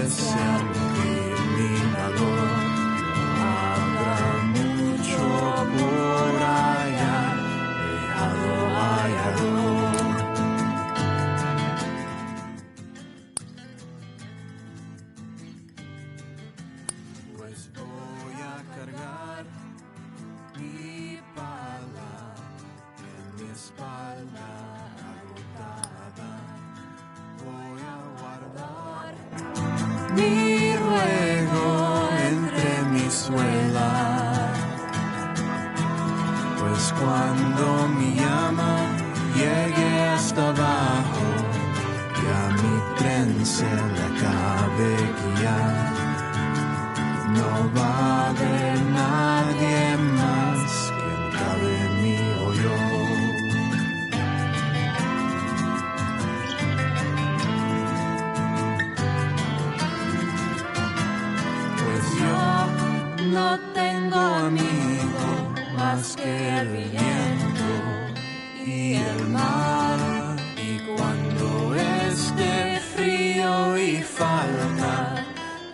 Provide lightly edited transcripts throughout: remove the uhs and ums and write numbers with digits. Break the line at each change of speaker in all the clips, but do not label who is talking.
es el criminador. Habrá mucho por allá, hallador. Pues voy a cargar mi pala en mi espalda agotada. Voy a guardar mi ruego entre mis suelas, pues cuando mi llama llegue hasta abajo y a mi tren se le acabe guiar, no va a haber nadie más que encabe mi hoyo. Pues yo no tengo amigo más que el viento y el mar. Y cuando esté frío y falta,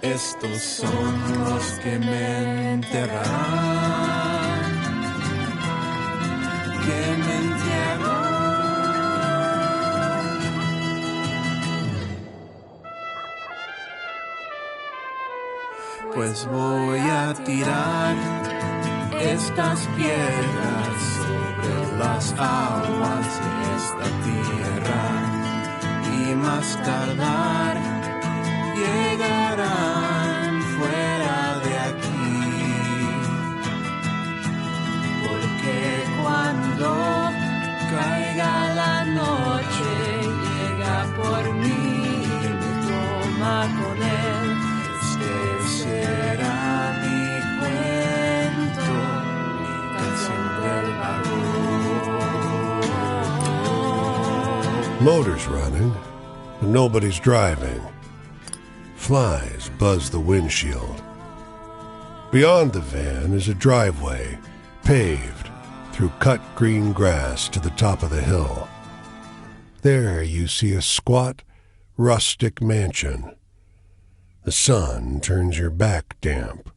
estos son los que me enterrarán, que me entierran. Pues voy a tirar estas piedras sobre las aguas de esta tierra y más tardar llegarán fuera de aquí, porque cuando caiga la noche llega por mí y me toma con él. Este será mi cuento, mi canción del vagón.
Motor's running, but nobody's driving. Flies buzz the windshield. Beyond the van is a driveway, paved through cut green grass to the top of the hill. There you see a squat, rustic mansion. The sun turns your back damp.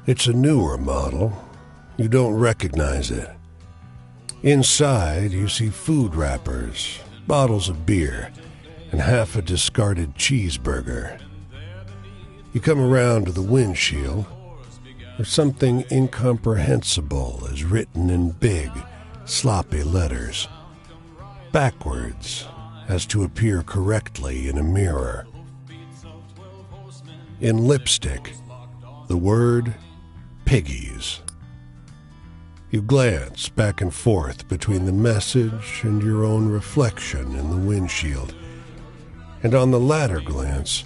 It's a newer model. You don't recognize it. Inside, you see food wrappers, bottles of beer, and half a discarded cheeseburger. You come around to the windshield, where something incomprehensible is written in big, sloppy letters, backwards, as to appear correctly in a mirror. In lipstick, the word Piggies. You glance back and forth between the message and your own reflection in the windshield, and on the latter glance,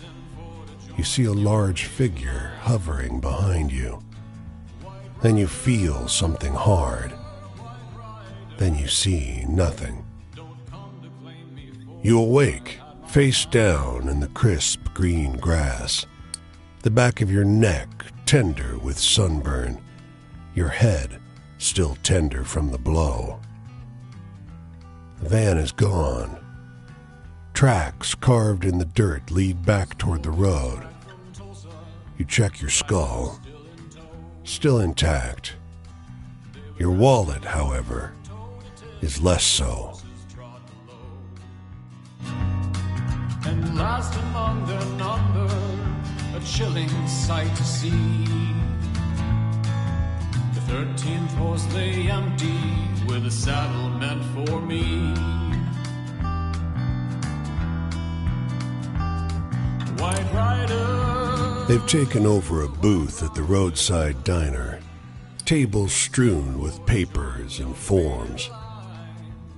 you see a large figure hovering behind you. Then you feel something hard. Then you see nothing. You awake, face down in the crisp green grass, the back of your neck tender with sunburn, your head still tender from the blow. The van is gone. Tracks carved in the dirt lead back toward the road. You check your skull. Still intact. Your wallet, however, is less so.
And last among their number, a chilling sight to see. The 13th horse lay empty, with a saddle meant for me. White Rider.
They've taken over a booth at the roadside diner, tables strewn with papers and forms.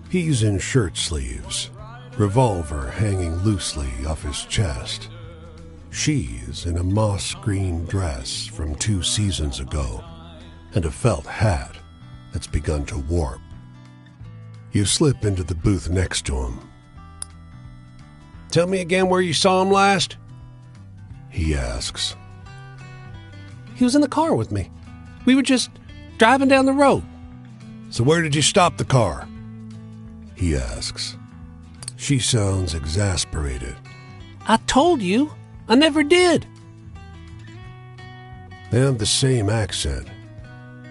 He's in shirt sleeves, revolver hanging loosely off his chest. She's in a moss green dress from 2 seasons ago and a felt hat that's begun to warp. You slip into the booth next to him.
"Tell me again where you saw him last?"
He asks.
He was in the car with me. We were just driving down the road.
So where did you stop the car? He asks. She sounds exasperated.
I told you, I never did.
They have the same accent,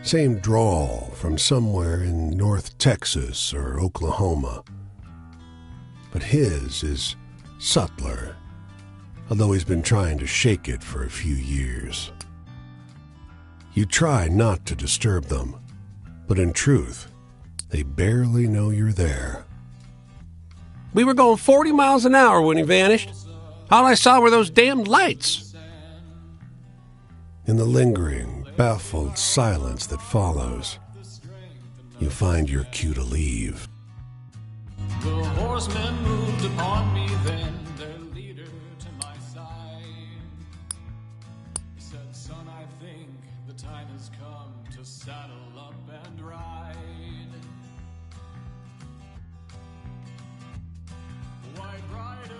same drawl from somewhere in North Texas or Oklahoma. But his is subtler, although he's been trying to shake it for a few years. You try not to disturb them, but in truth, they barely know you're there.
We were going 40 miles an hour when he vanished. All I saw were those damned lights.
In the lingering, baffled silence that follows, you find your cue to leave.
The horsemen moved upon me then, their leader to my side. He said, son, I think the time has come to saddle up and ride. White rider,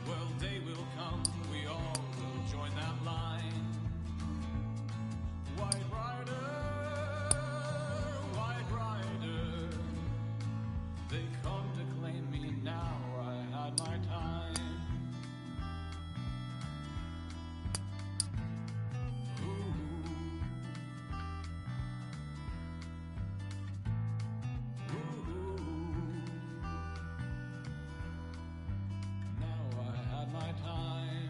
well, day will come, we all will join that line. White rider, they come to claim me now, I had my time. Now I had my time.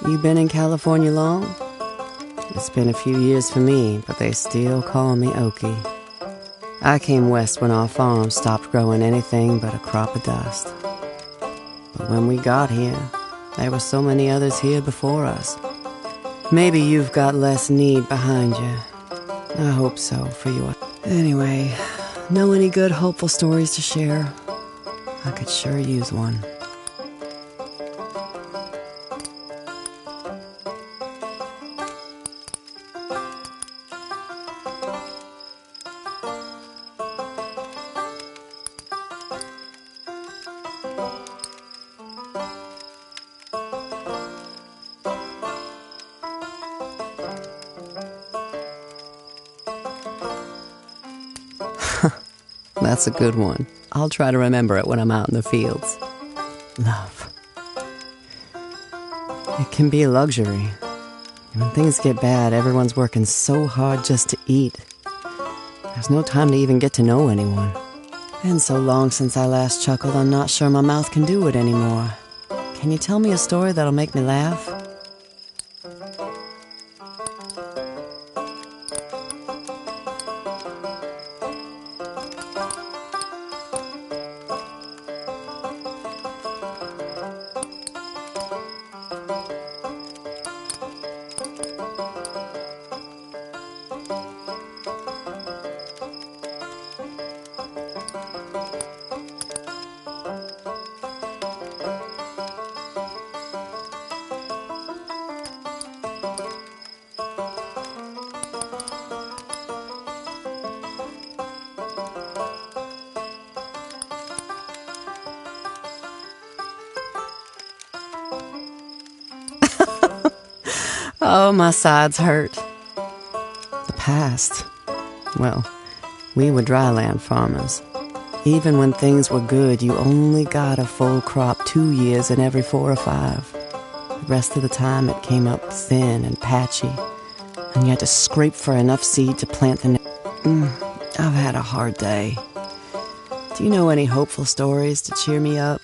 You been in California long? It's been a few years for me, but they still call me Okie. I came west when our farm stopped growing anything but a crop of dust. But when we got here, there were so many others here before us. Maybe you've got less need behind you. I hope so for you. Anyway, know any good hopeful stories to share? I could sure use one. That's a good one. I'll try to remember it when I'm out in the fields. Love. It can be a luxury. When things get bad, everyone's working so hard just to eat. There's no time to even get to know anyone. Been so long since I last chuckled, I'm not sure my mouth can do it anymore. Can you tell me a story that'll make me laugh? Oh, my sides hurt. The past. Well, we were dryland farmers. Even when things were good, you only got a full crop 2 years in every 4 or 5. The rest of the time it came up thin and patchy, and you had to scrape for enough seed to plant the I've had a hard day. Do you know any hopeful stories to cheer me up?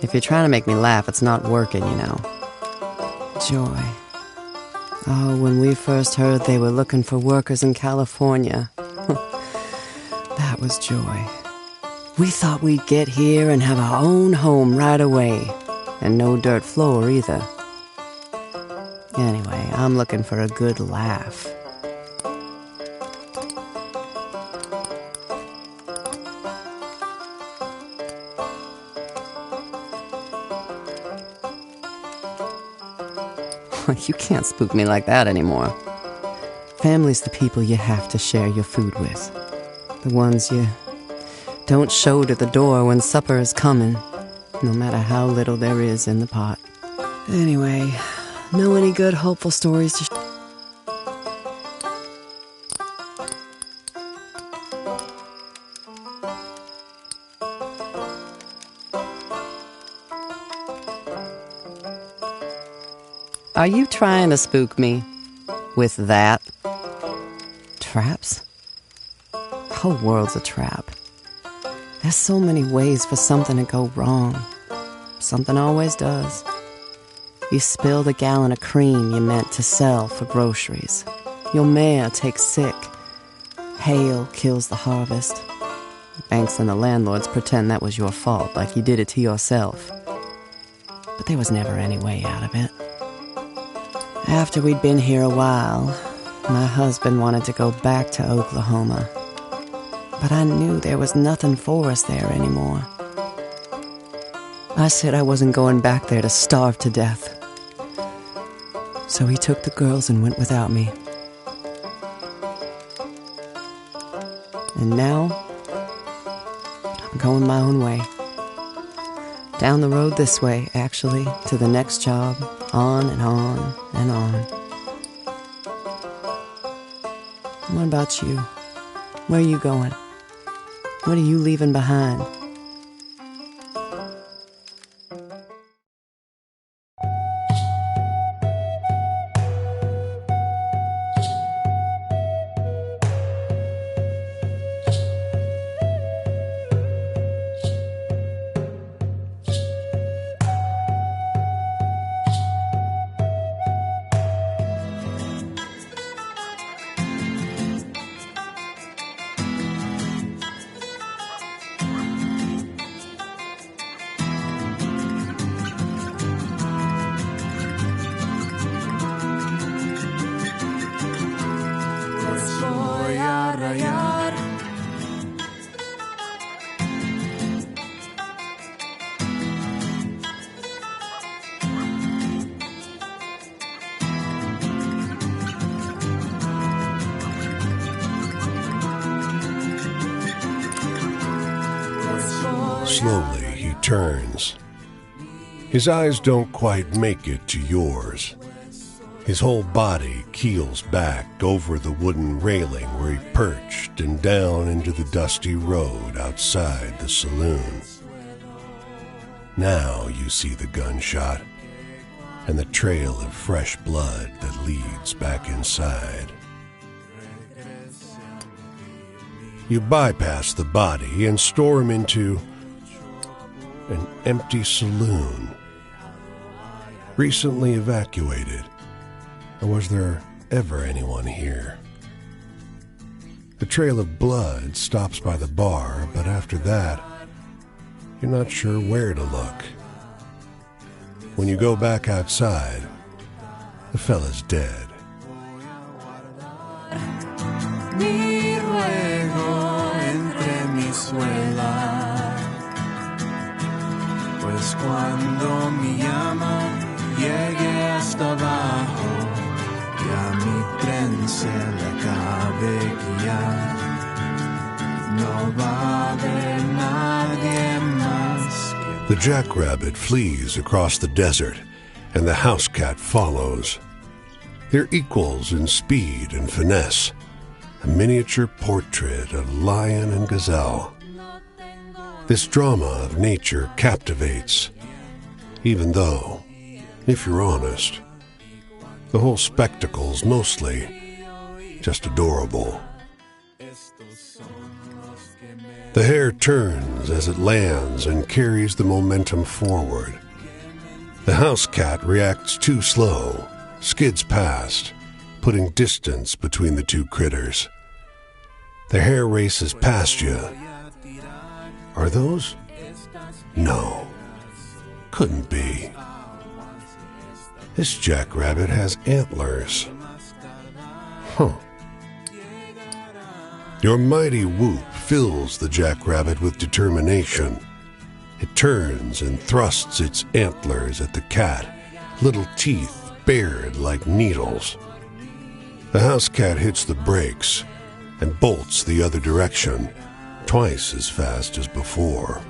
If you're trying to make me laugh, it's not working, you know. Joy. Oh, when we first heard they were looking for workers in California. That was joy. We thought we'd get here and have our own home right away. And no dirt floor either. Anyway, I'm looking for a good laugh. You can't spook me like that anymore. Family's the people you have to share your food with. The ones you don't show to the door when supper is coming, no matter how little there is in the pot. Anyway, know any good hopeful stories to Are you trying to spook me with that? Traps? The whole world's a trap. There's so many ways for something to go wrong. Something always does. You spilled a gallon of cream you meant to sell for groceries. Your mare takes sick. Hail kills the harvest. The banks and the landlords pretend that was your fault, like you did it to yourself. But there was never any way out of it. After we'd been here a while, my husband wanted to go back to Oklahoma. But I knew there was nothing for us there anymore. I said I wasn't going back there to starve to death. So he took the girls and went without me. And now, I'm going my own way. Down the road this way, actually, to the next job, on and on and on. What about you? Where are you going? What are you leaving behind?
Voy a rayar.
Slowly he turns. His eyes don't quite make it to yours. His whole body keels back over the wooden railing where he perched and down into the dusty road outside the saloon. Now you see the gunshot and the trail of fresh blood that leads back inside. You bypass the body and store him into an empty saloon, recently evacuated. Or was there ever anyone here? The trail of blood stops by the bar, but after that, you're not sure where to look. When you go back outside, the fella's dead.
Mi ruego entre mis suelas, pues cuando mi llama llegue hasta abajo, y a mi tren se le acabe guiar, no va a haber nadie más que
The jackrabbit flees across the desert, and the house cat follows. They're equals in speed and finesse, a miniature portrait of lion and gazelle. This drama of nature captivates, even though, if you're honest, the whole spectacle's mostly just adorable. The hare turns as it lands and carries the momentum forward. The house cat reacts too slow, skids past, putting distance between the two critters. The hare races past you. Are those? No, couldn't be. This jackrabbit has antlers. Huh. Your mighty whoop fills the jackrabbit with determination. It turns and thrusts its antlers at the cat, little teeth bared like needles. The house cat hits the brakes and bolts the other direction, twice as fast as before.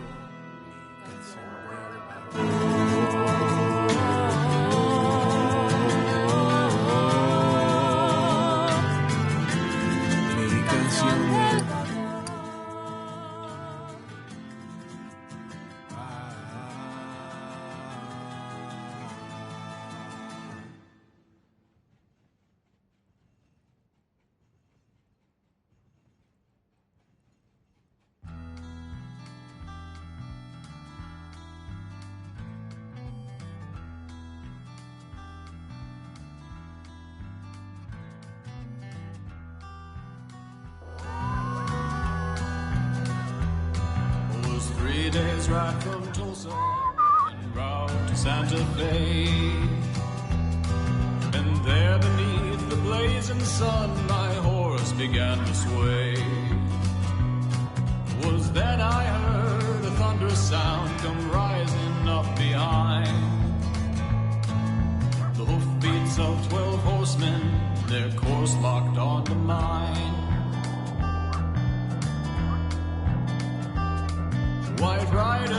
Was 3 days ride from Tulsa en route to Santa Fe. And there beneath the blazing sun my horse began to sway. Was then I heard a thunderous sound come rising up behind. The hoofbeats of 12 horsemen, their course locked onto mine. White rider,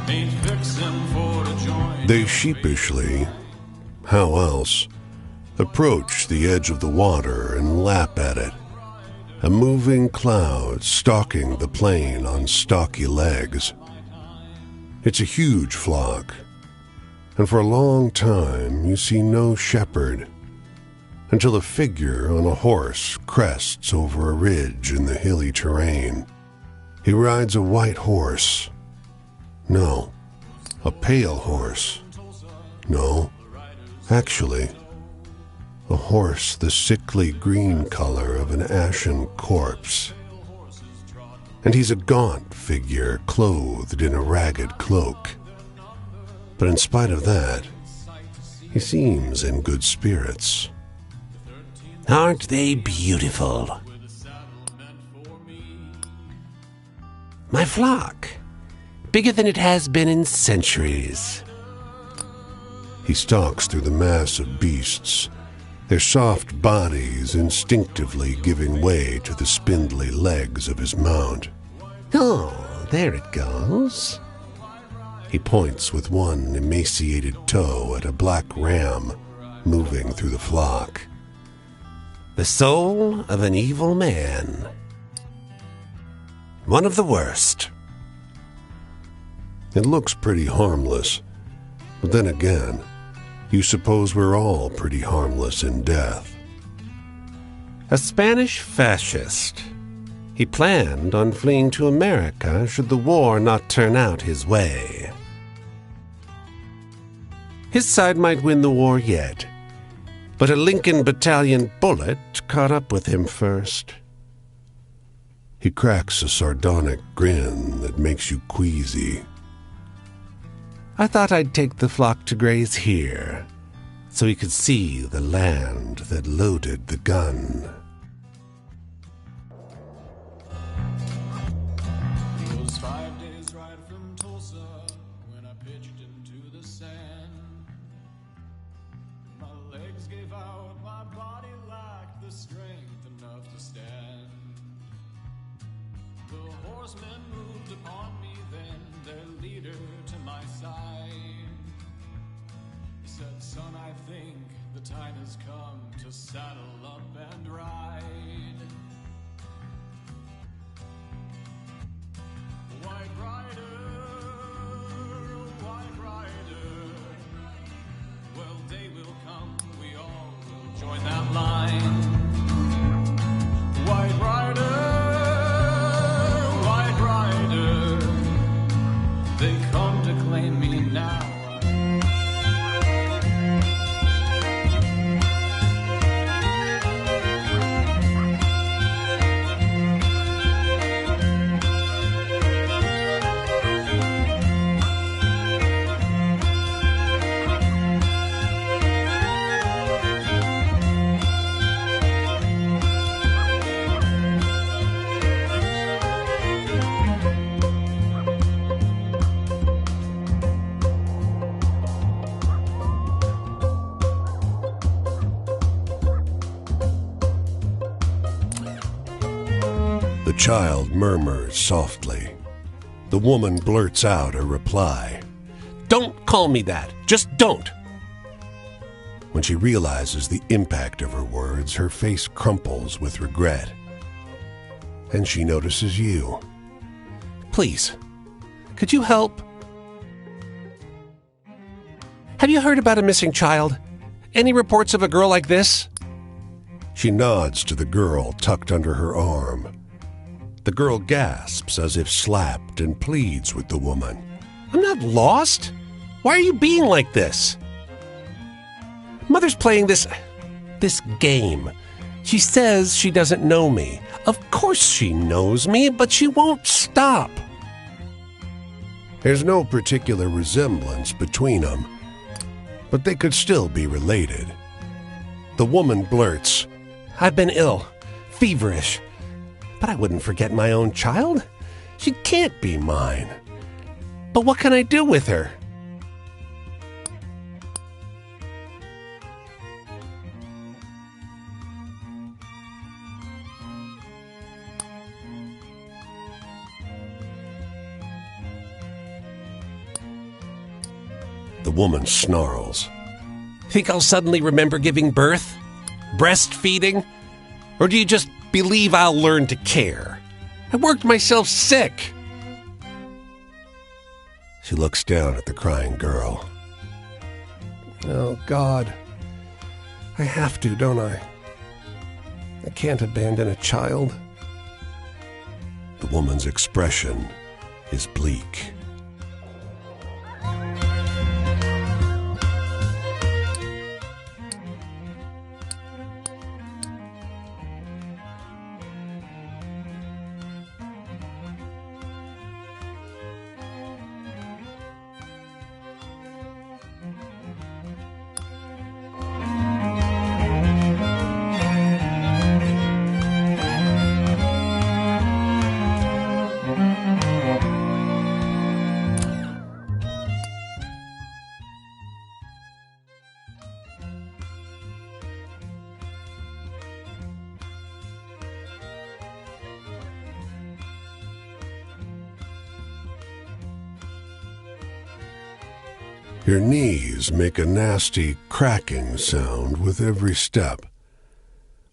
ain't fixin' for to join.
They sheepishly, how else, approach the edge of the water and lap at it, a moving cloud stalking the plain on stocky legs. It's a huge flock, and for a long time you see no shepherd, until a figure on a horse crests over a ridge in the hilly terrain. He rides a white horse. No, a pale horse. No, actually, a horse the sickly green color of an ashen corpse. And he's a gaunt figure clothed in a ragged cloak. But in spite of that, he seems in good spirits.
Aren't they beautiful? My flock, bigger than it has been in centuries.
He stalks through the mass of beasts, their soft bodies instinctively giving way to the spindly legs of his mount.
Oh, there it goes.
He points with one emaciated toe at a black ram moving through the flock.
The soul of an evil man. One of the worst.
It looks pretty harmless, but then again, you suppose we're all pretty harmless in death.
A Spanish fascist. He planned on fleeing to America should the war not turn out his way. His side might win the war yet, but a Lincoln Battalion bullet caught up with him first.
He cracks a sardonic grin that makes you queasy.
I thought I'd take the flock to graze here, so he could see the land that loaded the gun.
It was 5 days ride from Tulsa when I pitched into the sand. My legs gave out, my body lacked the strength enough to stand. The horsemen moved upon me then, their leader to my side. He said, son, I think the time has come to saddle up and ride. White rider, white rider, well, day will come, we all will join that line. White rider, white rider, they come to claim me now.
The child murmurs softly. The woman blurts out a reply.
Don't call me that. Just don't.
When she realizes the impact of her words, her face crumples with regret. And she notices you.
Please, could you help? Have you heard about a missing child? Any reports of a girl like this?
She nods to the girl tucked under her arm. The girl gasps as if slapped and pleads with the woman.
I'm not lost. Why are you being like this? Mother's playing this game. She says she doesn't know me. Of course she knows me, but she won't stop.
There's no particular resemblance between them, but they could still be related. The woman blurts,
I've been ill, feverish, but I wouldn't forget my own child. She can't be mine. But what can I do with her?
The woman snarls.
Think I'll suddenly remember giving birth? Breastfeeding? Or do you just believe I'll learn to care? I worked myself sick.
She looks down at the crying girl.
Oh, God. I have to, don't I? I can't abandon a child.
The woman's expression is bleak. Your knees make a nasty cracking sound with every step.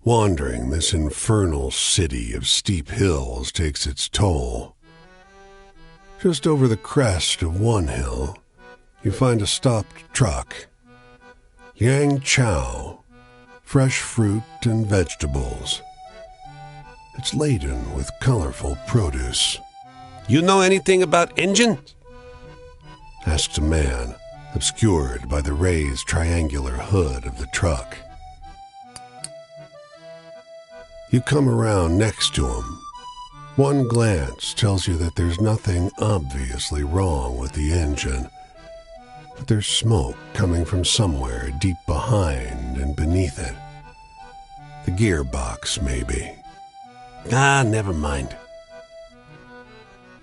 Wandering this infernal city of steep hills takes its toll. Just over the crest of one hill, you find a stopped truck. Yang Chow, fresh fruit and vegetables. It's laden with colorful produce.
You know anything about engines?
Asks a man, obscured by the raised triangular hood of the truck. You come around next to him. One glance tells you that there's nothing obviously wrong with the engine, but there's smoke coming from somewhere deep behind and beneath it. The gearbox, maybe.
Ah, never mind.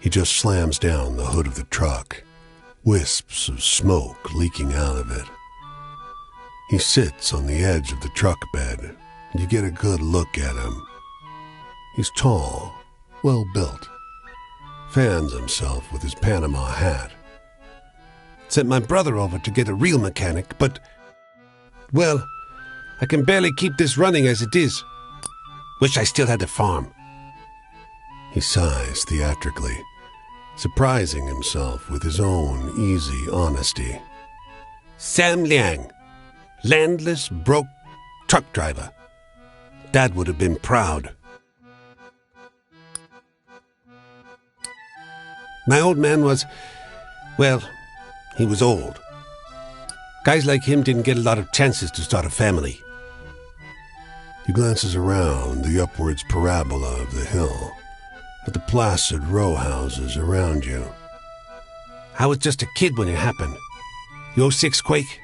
He just slams down the hood of the truck, wisps of smoke leaking out of it. He sits on the edge of the truck bed, and you get a good look at him. He's tall, well built, fans himself with his Panama hat.
Sent my brother over to get a real mechanic, but, well, I can barely keep this running as it is. Wish I still had a farm.
He sighs theatrically, surprising himself with his own easy honesty.
Sam Liang, landless, broke truck driver. Dad would have been proud. My old man was, well, he was old. Guys like him didn't get a lot of chances to start a family.
He glances around the upwards parabola of the hill, at the placid row houses around you.
I was just a kid when it happened. The '06 quake.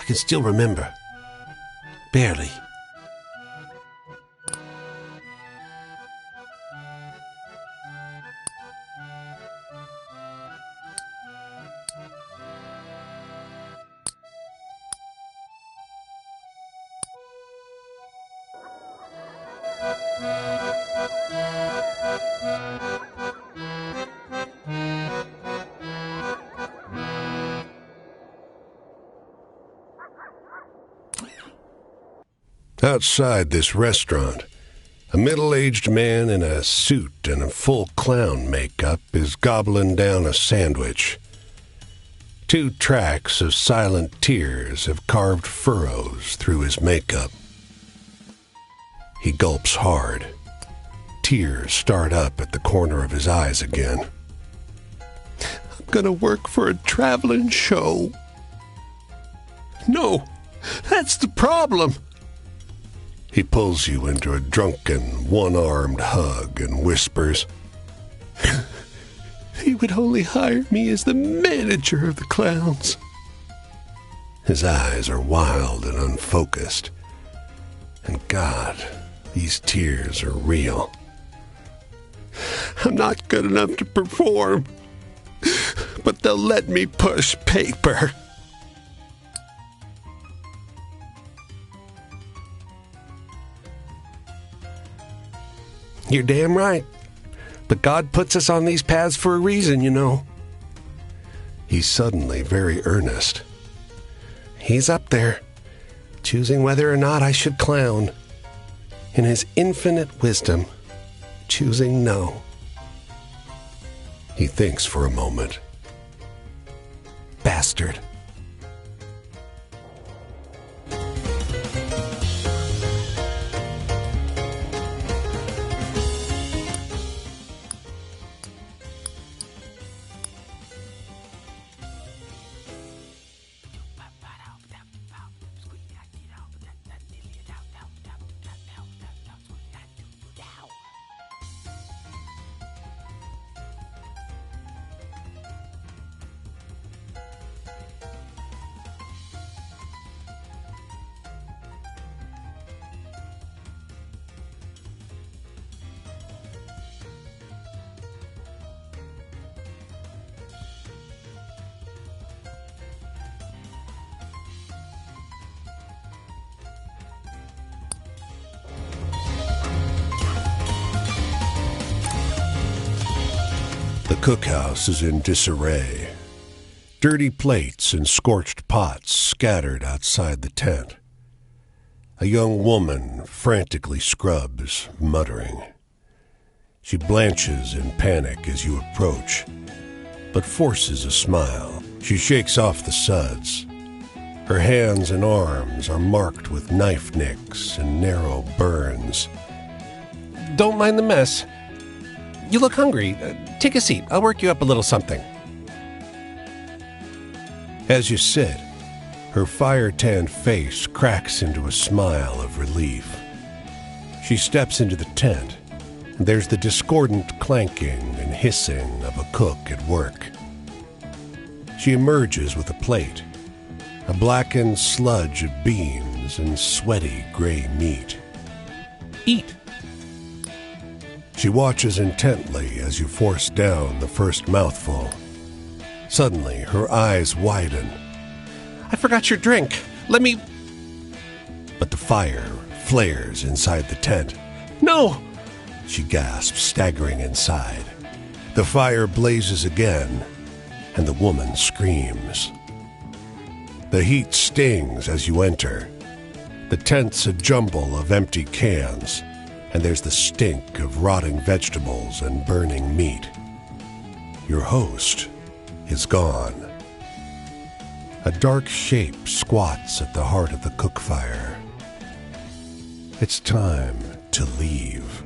I can still remember. Barely.
Outside this restaurant, a middle-aged man in a suit and a full clown makeup is gobbling down a sandwich. 2 tracks of silent tears have carved furrows through his makeup. He gulps hard. Tears start up at the corner of his eyes again.
I'm gonna work for a traveling show. No, that's the problem.
He pulls you into a drunken, one-armed hug and whispers,
He would only hire me as the manager of the clowns.
His eyes are wild and unfocused. And God, these tears are real.
I'm not good enough to perform, but they'll let me push paper. You're damn right. But God puts us on these paths for a reason, you know.
He's suddenly very earnest.
He's up there, choosing whether or not I should clown. In his infinite wisdom, choosing no.
He thinks for a moment.
Bastard.
The cookhouse is in disarray. Dirty plates and scorched pots scattered outside the tent. A young woman frantically scrubs, muttering. She blanches in panic as you approach, but forces a smile. She shakes off the suds. Her hands and arms are marked with knife nicks and narrow burns.
Don't mind the mess. You look hungry. Take a seat. I'll work you up a little something.
As you sit, her fire-tanned face cracks into a smile of relief. She steps into the tent, and there's the discordant clanking and hissing of a cook at work. She emerges with a plate, a blackened sludge of beans and sweaty gray meat.
Eat.
She watches intently as you force down the first mouthful. Suddenly, her eyes widen.
I forgot your drink. Let me...
But the fire flares inside the tent.
No!
She gasps, staggering inside. The fire blazes again, and the woman screams. The heat stings as you enter. The tent's a jumble of empty cans, and there's the stink of rotting vegetables and burning meat. Your host is gone. A dark shape squats at the heart of the cook fire. It's time to leave.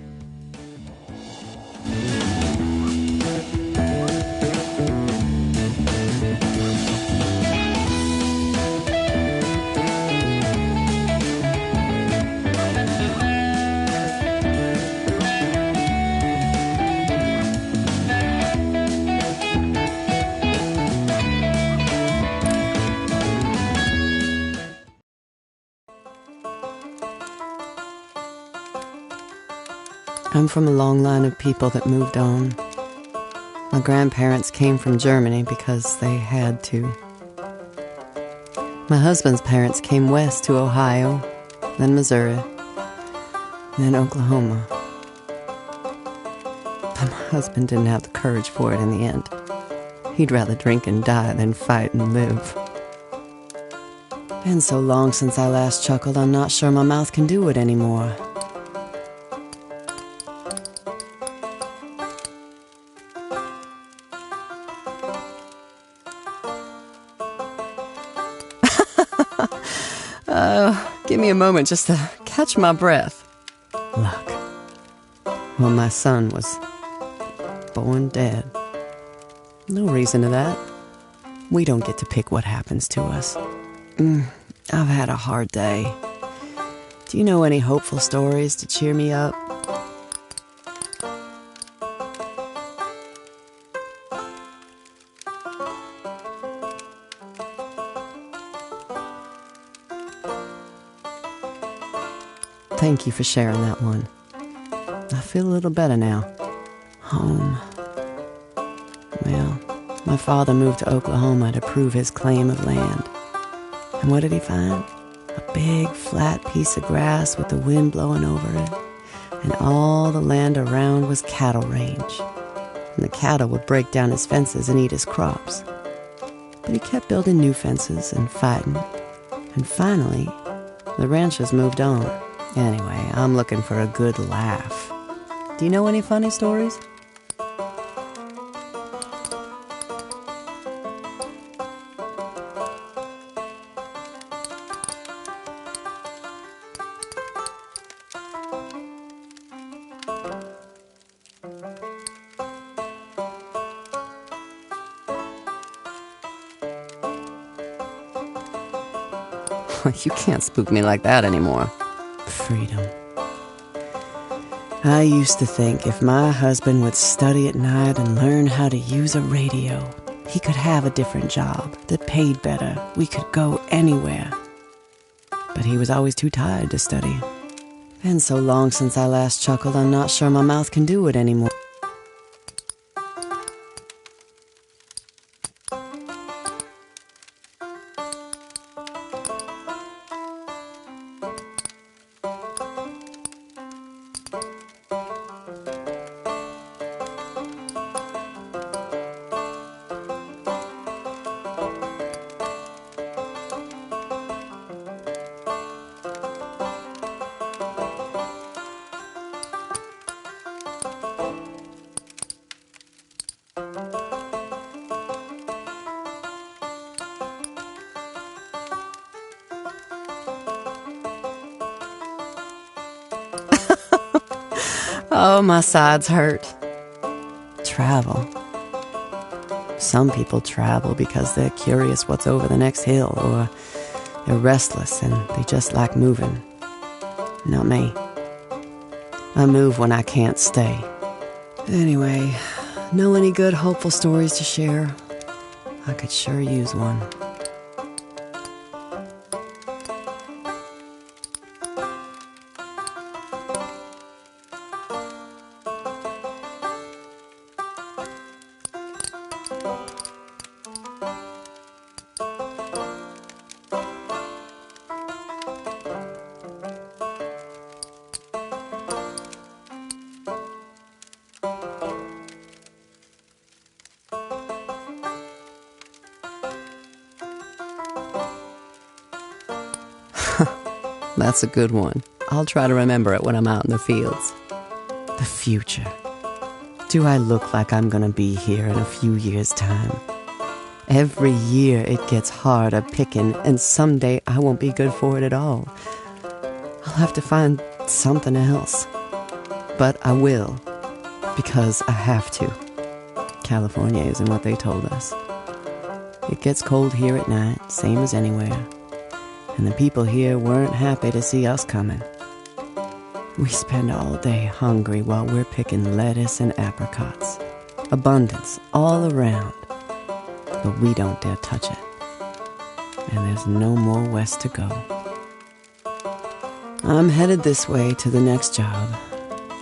I'm from a long line of people that moved on. My grandparents came from Germany because they had to. My husband's parents came west to Ohio, then Missouri, then Oklahoma. But my husband didn't have the courage for it in the end. He'd rather drink and die than fight and live. Been so long since I last chuckled, I'm not sure my mouth can do it anymore. Give me a moment just to catch my breath. Look, well, my son was born dead. No reason to that. We don't get to pick what happens to us. I've had a hard day. Do you know any hopeful stories to cheer me up? Thank you for sharing that one. I feel a little better now. Home. Well, my father moved to Oklahoma to prove his claim of land. And what did he find? A big, flat piece of grass with the wind blowing over it. And all the land around was cattle range. And the cattle would break down his fences and eat his crops. But he kept building new fences and fighting. And finally, the ranchers moved on. Anyway, I'm looking for a good laugh. Do you know any funny stories? You can't spook me like that anymore. Freedom. I used to think if my husband would study at night and learn how to use a radio, he could have a different job that paid better. We could go anywhere. But he was always too tired to study. Been so long since I last chuckled, I'm not sure my mouth can do it anymore. Oh, my sides hurt. Travel. Some people travel because they're curious what's over the next hill, or they're restless and they just like moving. Not me. I move when I can't stay. Anyway, know any good hopeful stories to share? I could sure use one. That's a good one. I'll try to remember it when I'm out in the fields. The future. Do I look like I'm gonna be here in a few years' time? Every year it gets harder picking, and someday I won't be good for it at all. I'll have to find something else. But I will, because I have to. California isn't what they told us. It gets cold here at night, same as anywhere. And the people here weren't happy to see us coming. We spend all day hungry while we're picking lettuce and apricots. Abundance all around. But we don't dare touch it. And there's no more west to go. I'm headed this way to the next job.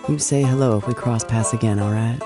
You say hello if we cross paths again, all right?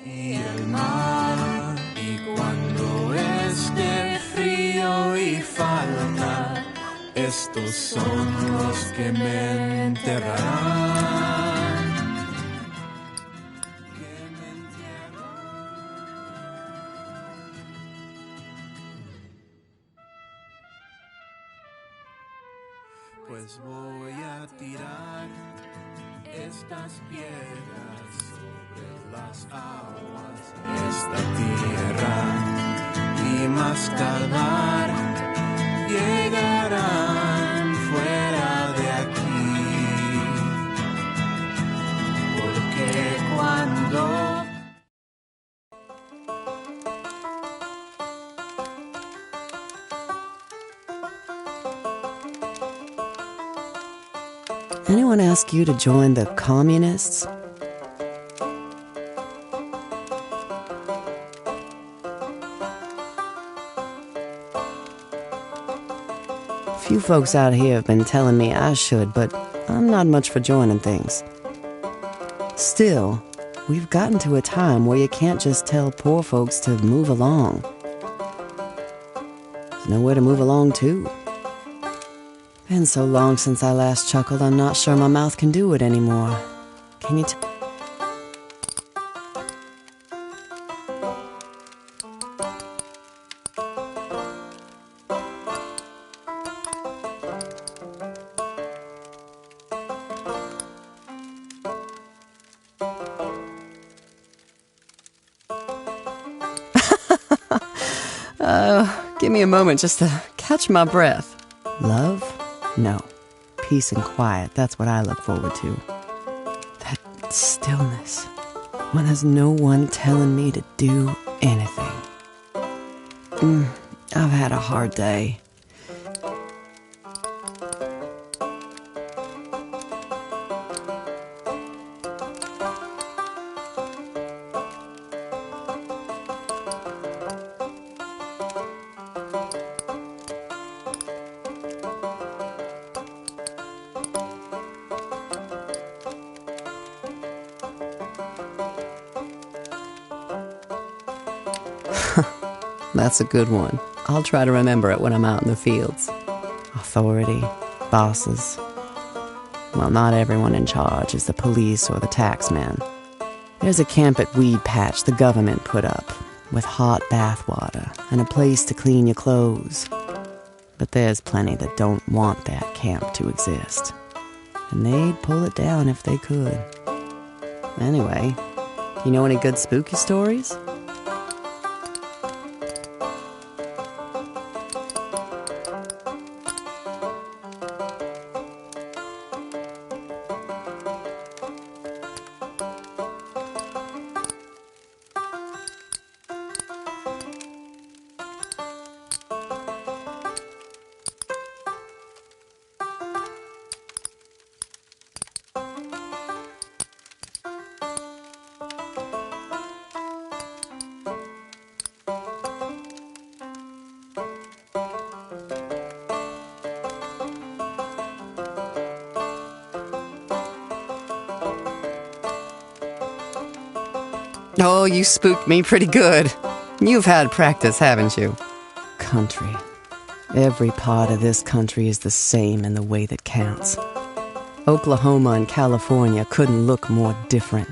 y el mar. Y cuando esté frío y falta, estos son los que me enterrarán. estas piedras sobre las aguas, esta tierra y más tardar llegarán fuera de aquí, porque cuando
Anyone ask you to join the communists? Few folks out here have been telling me I should, but I'm not much for joining things. Still, we've gotten to a time where you can't just tell poor folks to move along. There's nowhere to move along to. Been so long since I last chuckled, I'm not sure my mouth can do it anymore. Can you give me a moment just to catch my breath. Love? No. Peace and quiet, that's what I look forward to. That stillness, when there's no one telling me to do anything. I've had a hard day. That's a good one. I'll try to remember it when I'm out in the fields. Authority, bosses. Well, not everyone in charge is the police or the taxman. There's a camp at Weed Patch the government put up, with hot bath water and a place to clean your clothes. But there's plenty that don't want that camp to exist. And they'd pull it down if they could. Anyway, you know any good spooky stories? Oh, you spooked me pretty good. You've had practice, haven't you? Country. Every part of this country is the same in the way that counts. Oklahoma and California couldn't look more different.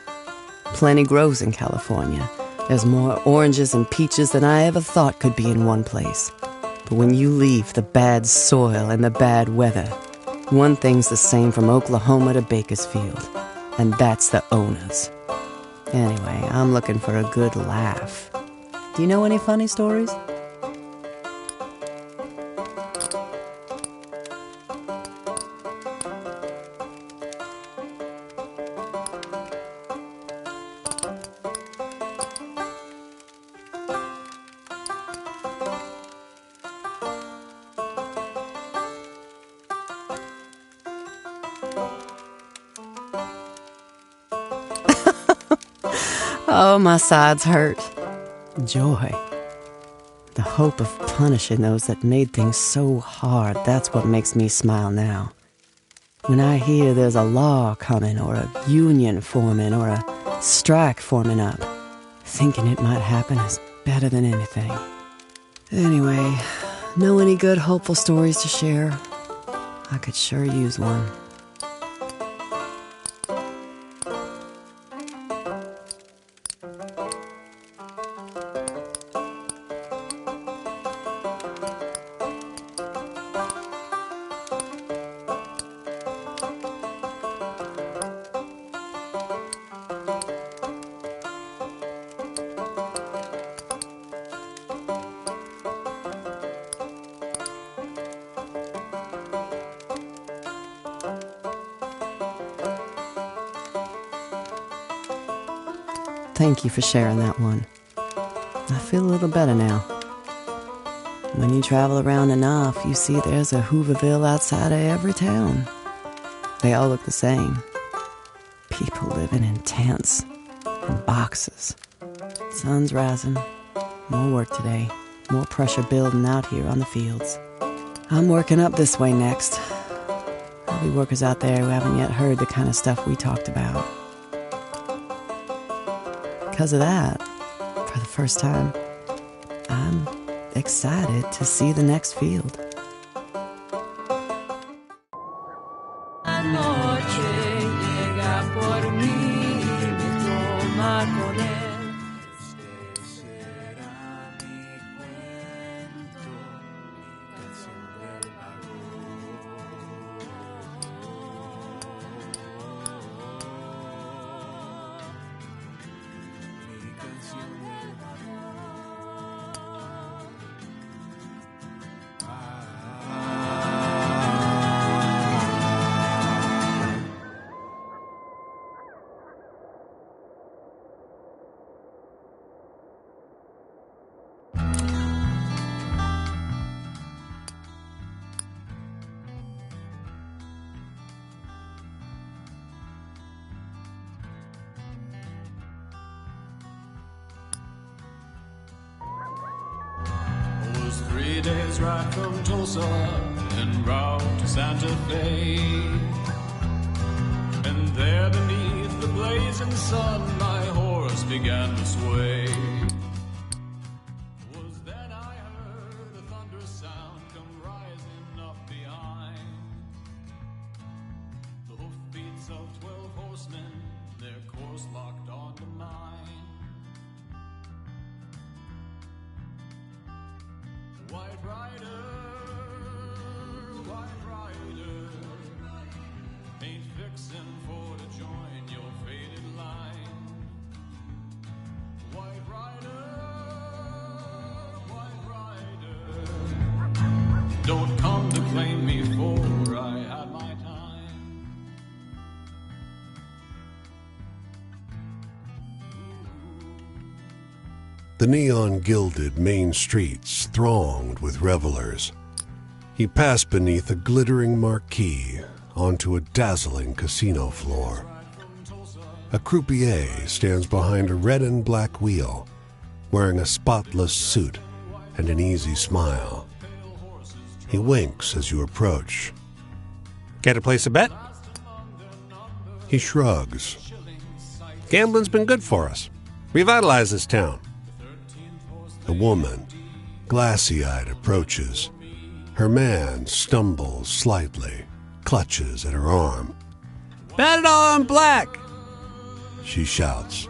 Plenty grows in California. There's more oranges and peaches than I ever thought could be in one place. But when you leave the bad soil and the bad weather, one thing's the same from Oklahoma to Bakersfield, and that's the owners. Anyway, I'm looking for a good laugh. Do you know any funny stories? Oh, my sides hurt. Joy. The hope of punishing those that made things so hard, that's what makes me smile now. When I hear there's a law coming, or a union forming, or a strike forming up, thinking it might happen is better than anything. Anyway, know any good hopeful stories to share? I could sure use one. Thank you for sharing that one. I feel a little better now. When you travel around enough, you see there's a Hooverville outside of every town. They all look the same. People living in tents and boxes. Sun's rising. More work today. More pressure building out here on the fields. I'm working up this way next. There'll be workers out there who haven't yet heard the kind of stuff we talked about. Because of that, for the first time, I'm excited to see the next field.
It was 3 days ride from Tulsa en route to Santa Fe. And there beneath the blazing sun, my horse began to sway. Was then I heard a thunderous sound come rising up behind. The hoofbeats of 12 horsemen, their course locked onto mine. White rider, ain't fixin' for to join your faded line. White rider, don't come to claim me for I had my time.
The neon-gilded main streets thronged with revelers. He passed beneath a glittering marquee onto a dazzling casino floor. A croupier stands behind a red and black wheel, wearing a spotless suit and an easy smile. He winks as you approach.
Care to place a bet?
He shrugs.
Gambling's been good for us. Revitalized this town.
The woman, glassy-eyed, approaches. Her man stumbles slightly, clutches at her arm.
Bet it all on black!
She shouts,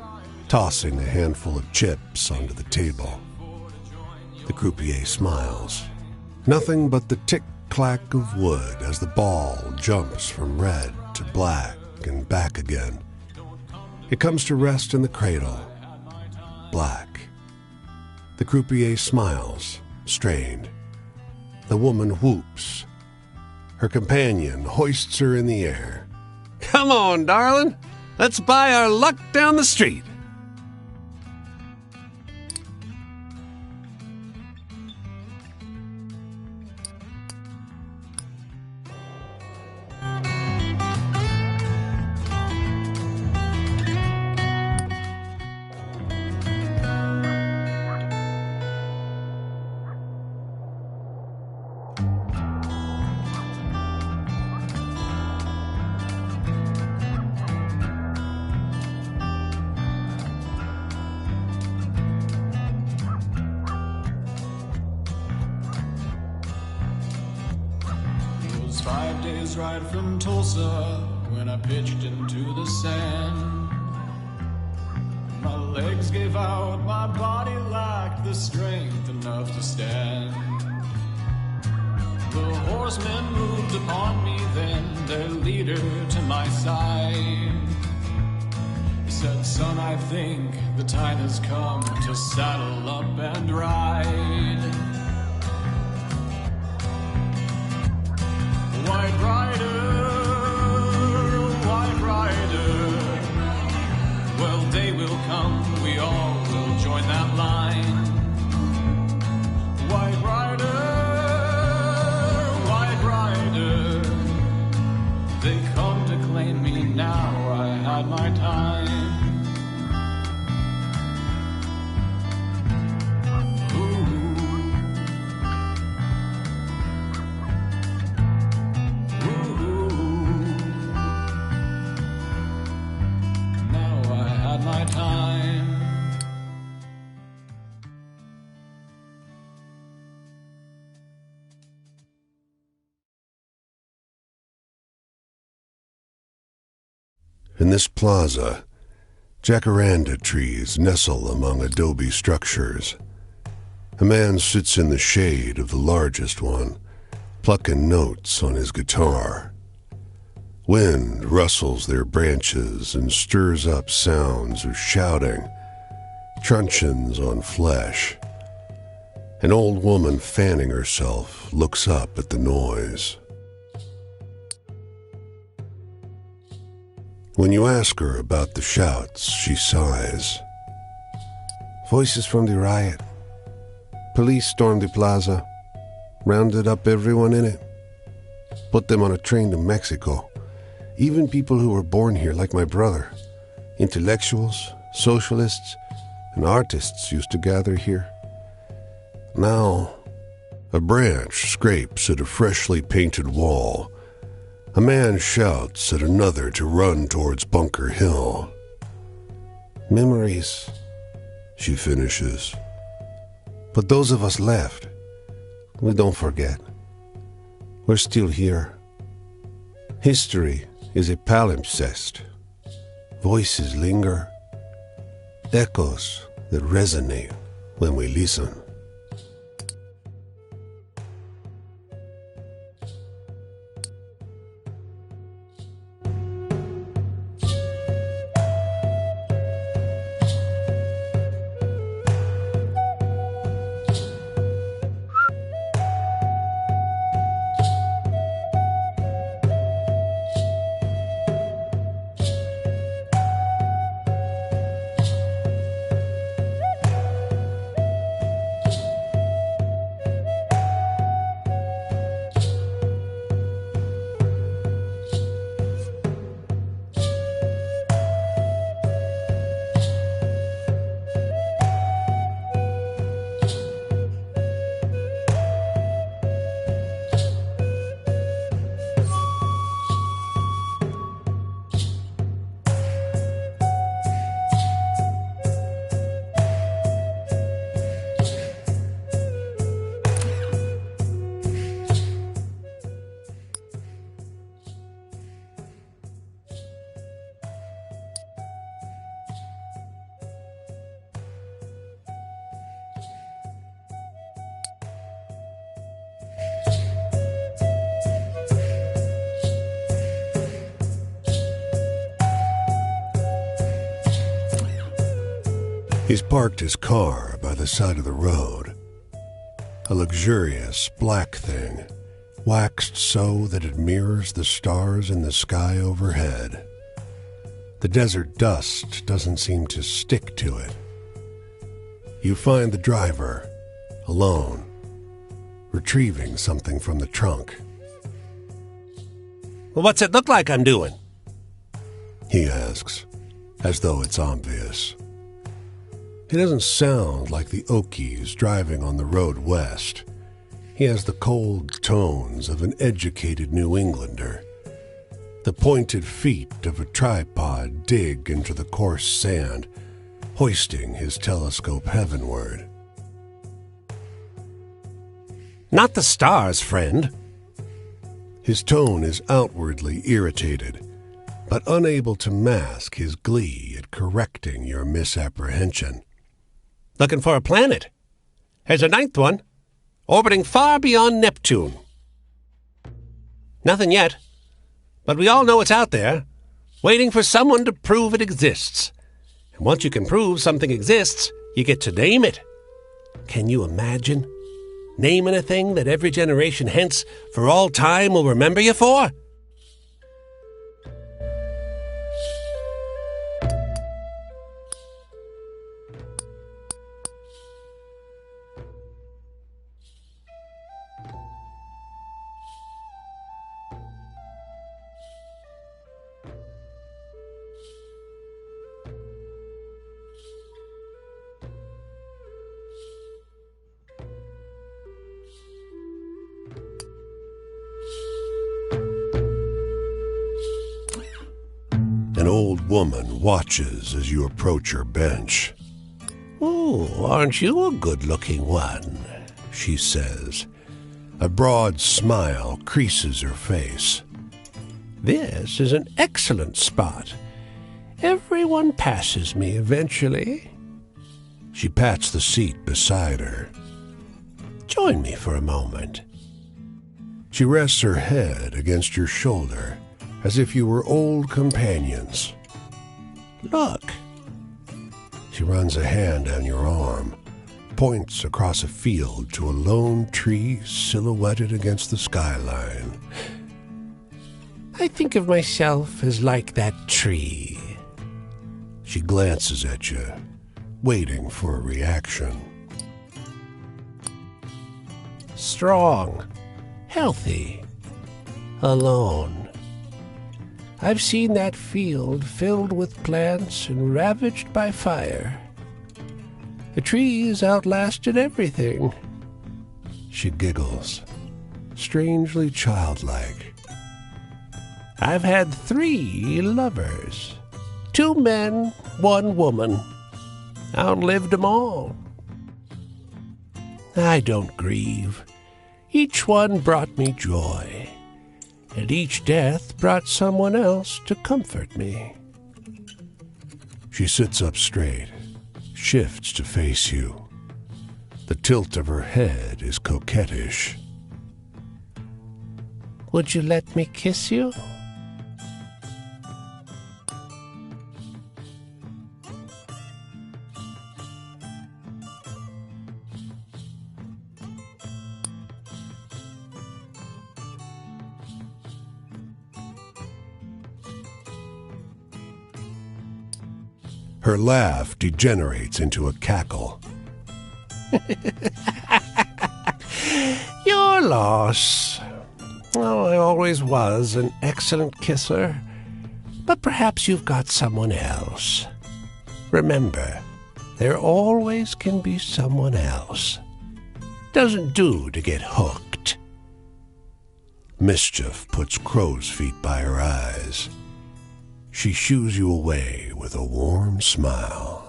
tossing a handful of chips onto the table. The croupier smiles. Nothing but the tick-clack of wood as the ball jumps from red to black and back again. It comes to rest in the cradle. Black. The croupier smiles, strained. The woman whoops. Her companion hoists her in the air.
Come on, darling. Let's buy our luck down the street.
It was 5 days ride from Tulsa when I pitched into the sand. My legs gave out, my body lacked the strength enough to stand. The horsemen moved upon me then, their leader to my side. He said, son, I think the time has come to saddle up and ride. White rider, well, they will will come, we all will join that line. White rider, they come to claim me now, I had my time.
In this plaza, jacaranda trees nestle among adobe structures. A man sits in the shade of the largest one, plucking notes on his guitar. Wind rustles their branches and stirs up sounds of shouting, truncheons on flesh. An old woman fanning herself looks up at the noise. When you ask her about the shouts, she sighs. Voices from the riot. Police stormed the plaza, rounded up everyone in it, put them on a train to Mexico. Even people who were born here, like my brother. Intellectuals, socialists, and artists used to gather here. Now, a branch scrapes at a freshly painted wall. A man shouts at another to run towards Bunker Hill. Memories, she finishes. But those of us left, we don't forget. We're still here. History is a palimpsest. Voices linger. Echoes that resonate when we listen. He's parked his car by the side of the road. A luxurious black thing, waxed so that it mirrors the stars in the sky overhead. The desert dust doesn't seem to stick to it. You find the driver, alone, retrieving something from the trunk.
Well, what's it look like I'm doing?
He asks, as though it's obvious. He doesn't sound like the Okies driving on the road west. He has the cold tones of an educated New Englander. The pointed feet of a tripod dig into the coarse sand, hoisting his telescope heavenward.
Not the stars, friend.
His tone is outwardly irritated, but unable to mask his glee at correcting your misapprehension.
Looking for a planet. There's a ninth one, orbiting far beyond Neptune. Nothing yet, but we all know it's out there, waiting for someone to prove it exists. And once you can prove something exists, you get to name it. Can you imagine naming a thing that every generation hence for all time will remember you for?
An old woman watches as you approach her bench.
"Oh, aren't you a good-looking one?" she says.
A broad smile creases her face.
"This is an excellent spot. Everyone passes me eventually."
She pats the seat beside her.
"Join me for a moment."
She rests her head against your shoulder, as if you were old companions.
"Look."
She runs a hand down your arm, points across a field to a lone tree silhouetted against the skyline.
"I think of myself as like that tree."
She glances at you, waiting for a reaction.
Strong, healthy, alone. I've seen that field filled with plants and ravaged by fire. The trees outlasted everything.
She giggles, strangely childlike.
I've had 3 lovers. 2 men, 1 woman. Outlived them all. I don't grieve. Each one brought me joy, and each death brought someone else to comfort me.
She sits up straight, shifts to face you. The tilt of her head is coquettish.
Would you let me kiss you?
Her laugh degenerates into a cackle.
Your loss. Oh, I always was an excellent kisser, but perhaps you've got someone else. Remember, there always can be someone else. Doesn't do to get hooked.
Mischief puts crow's feet by her eyes. She shoos you away with a warm smile.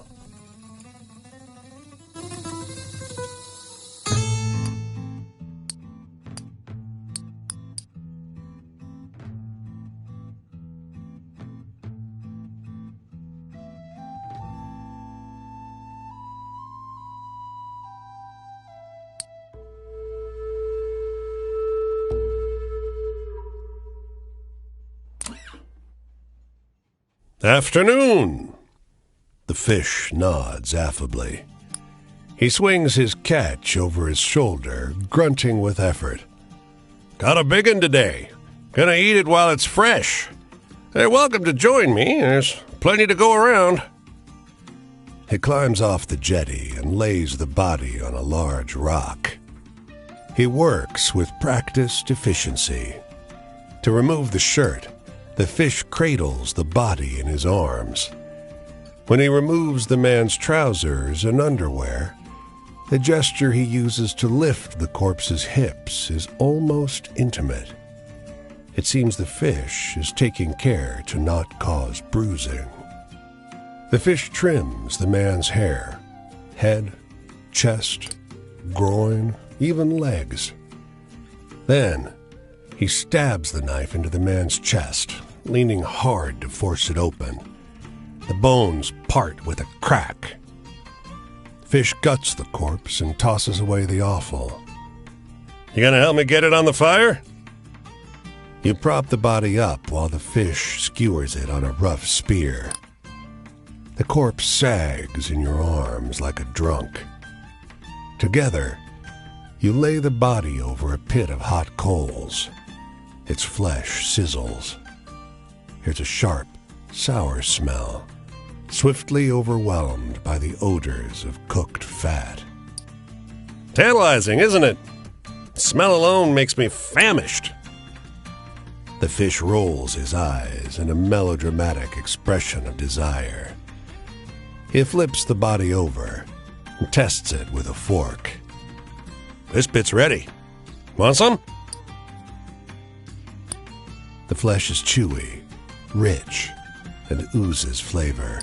Afternoon! The fish nods affably. He swings his catch over his shoulder, grunting with effort. Got a big 'un today. Gonna eat it while it's fresh. They're welcome to join me. There's plenty to go around. He climbs off the jetty and lays the body on a large rock. He works with practiced efficiency. To remove the shirt, the fish cradles the body in his arms. When he removes the man's trousers and underwear, the gesture he uses to lift the corpse's hips is almost intimate. It seems the fish is taking care to not cause bruising. The fish trims the man's hair, head, chest, groin, even legs. Then, he stabs the knife into the man's chest, leaning hard to force it open. The bones part with a crack. Fish guts the corpse and tosses away the offal. You gonna help me get it on the fire? You prop the body up while the fish skewers it on a rough spear. The corpse sags in your arms like a drunk. Together, you lay the body over a pit of hot coals. Its flesh sizzles. Here's a sharp, sour smell, swiftly overwhelmed by the odors of cooked fat. Tantalizing, isn't it? The smell alone makes me famished. The fish rolls his eyes in a melodramatic expression of desire. He flips the body over and tests it with a fork. This bit's ready. Want some? The flesh is chewy, rich, and oozes flavor.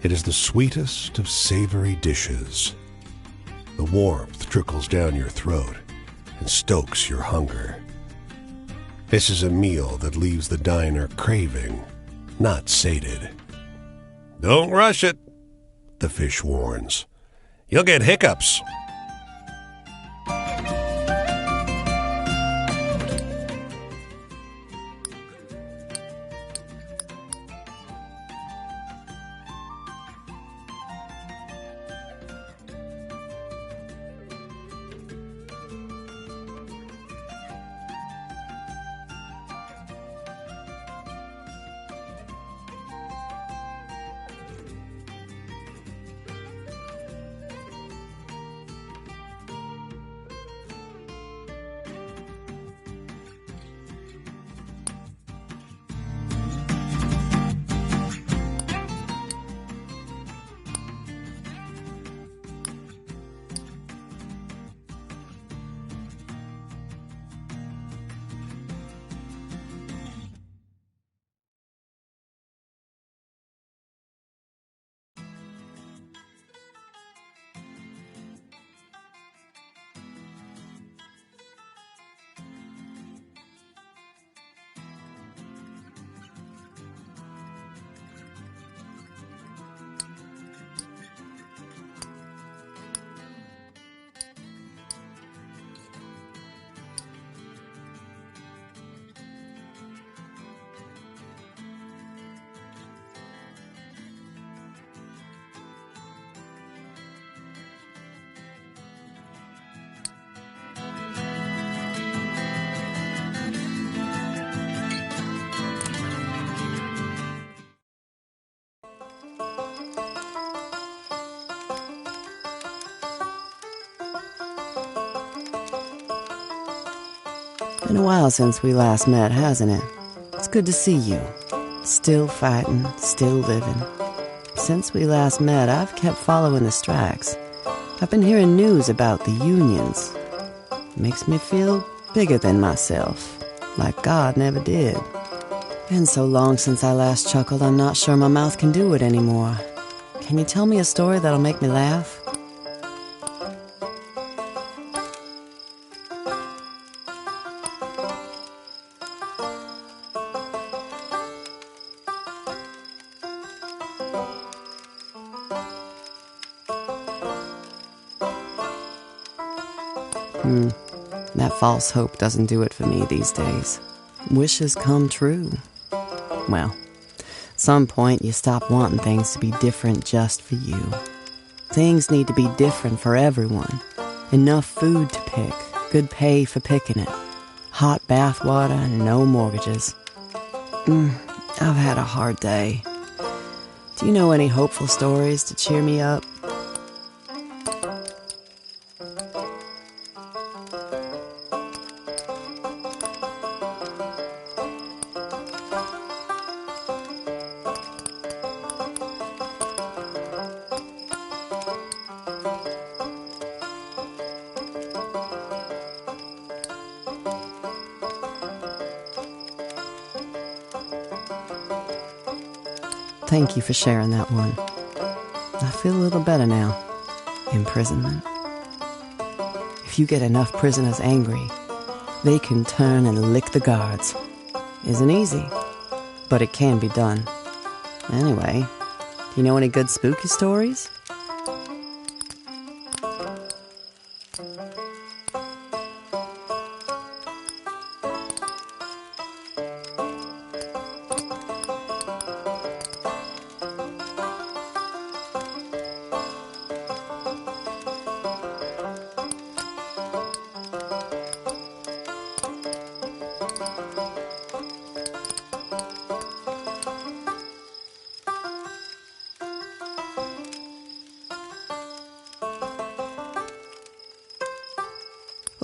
It is the sweetest of savory dishes. The warmth trickles down your throat and stokes your hunger. This is a meal that leaves the diner craving, not sated. "Don't rush it," the fish warns. "You'll get hiccups."
Been a while since we last met, hasn't it? It's good to see you. Still fighting, still living. Since we last met, I've kept following the strikes. I've been hearing news about the unions. Makes me feel bigger than myself, like God never did. Been so long since I last chuckled, I'm not sure my mouth can do it anymore. Can you tell me a story that'll make me laugh? That false hope doesn't do it for me these days. Wishes come true. Well, at some point you stop wanting things to be different just for you. Things need to be different for everyone. Enough food to pick, good pay for picking it, hot bath water, and no mortgages. I've had a hard day. Do you know any hopeful stories to cheer me up? Thank you for sharing that one. I feel a little better now. Imprisonment. If you get enough prisoners angry, they can turn and lick the guards. Isn't easy, but it can be done. Anyway, do you know any good spooky stories?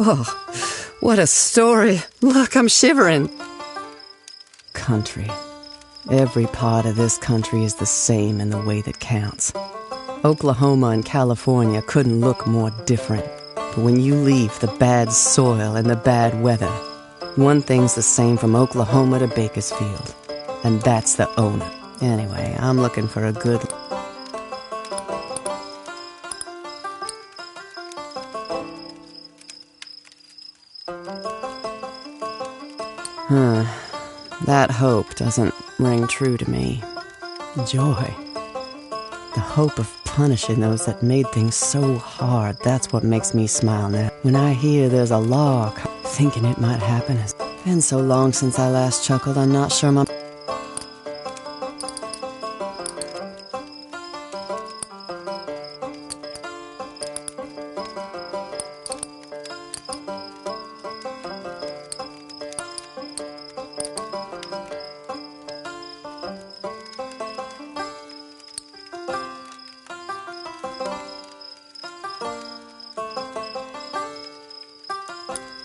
Oh, what a story. Look, I'm shivering. Country. Every part of this country is the same in the way that counts. Oklahoma and California couldn't look more different. But when you leave the bad soil and the bad weather, one thing's the same from Oklahoma to Bakersfield. and that's the owner. Anyway, I'm looking for a good... That hope doesn't ring true to me. Joy. The hope of punishing those that made things so hard, that's what makes me smile now. When I hear there's a law, thinking it might happen. It's been so long since I last chuckled, I'm not sure my...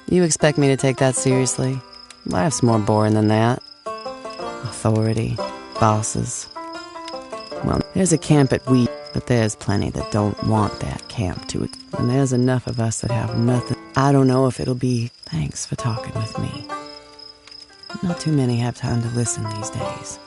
You expect me to take that seriously? Life's more boring than that. Authority, bosses. Well, there's a camp at Wheat, but there's plenty that don't want that camp to it. And there's enough of us that have nothing. I don't know if it'll be thanks for talking with me. Not too many have time to listen these days.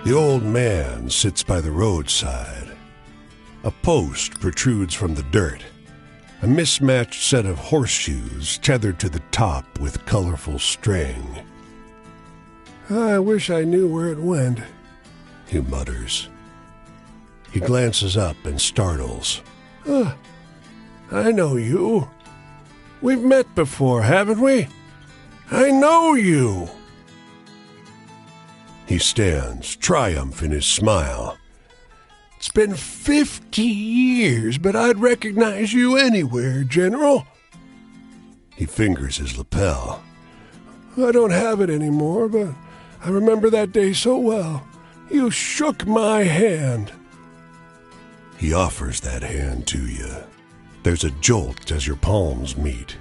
The old man sits by the roadside. A post protrudes from the dirt. A mismatched set of horseshoes tethered to the top with colorful string. "I wish I knew where it went," he mutters. He glances up and startles. "I know you. We've met before, haven't we? I know you!" He stands, triumph in his smile. "It's been 50 years, but I'd recognize you anywhere, General." He fingers his lapel. "I don't have it anymore, but I remember that day so well. You shook my hand." He offers that hand to you. There's a jolt as your palms meet.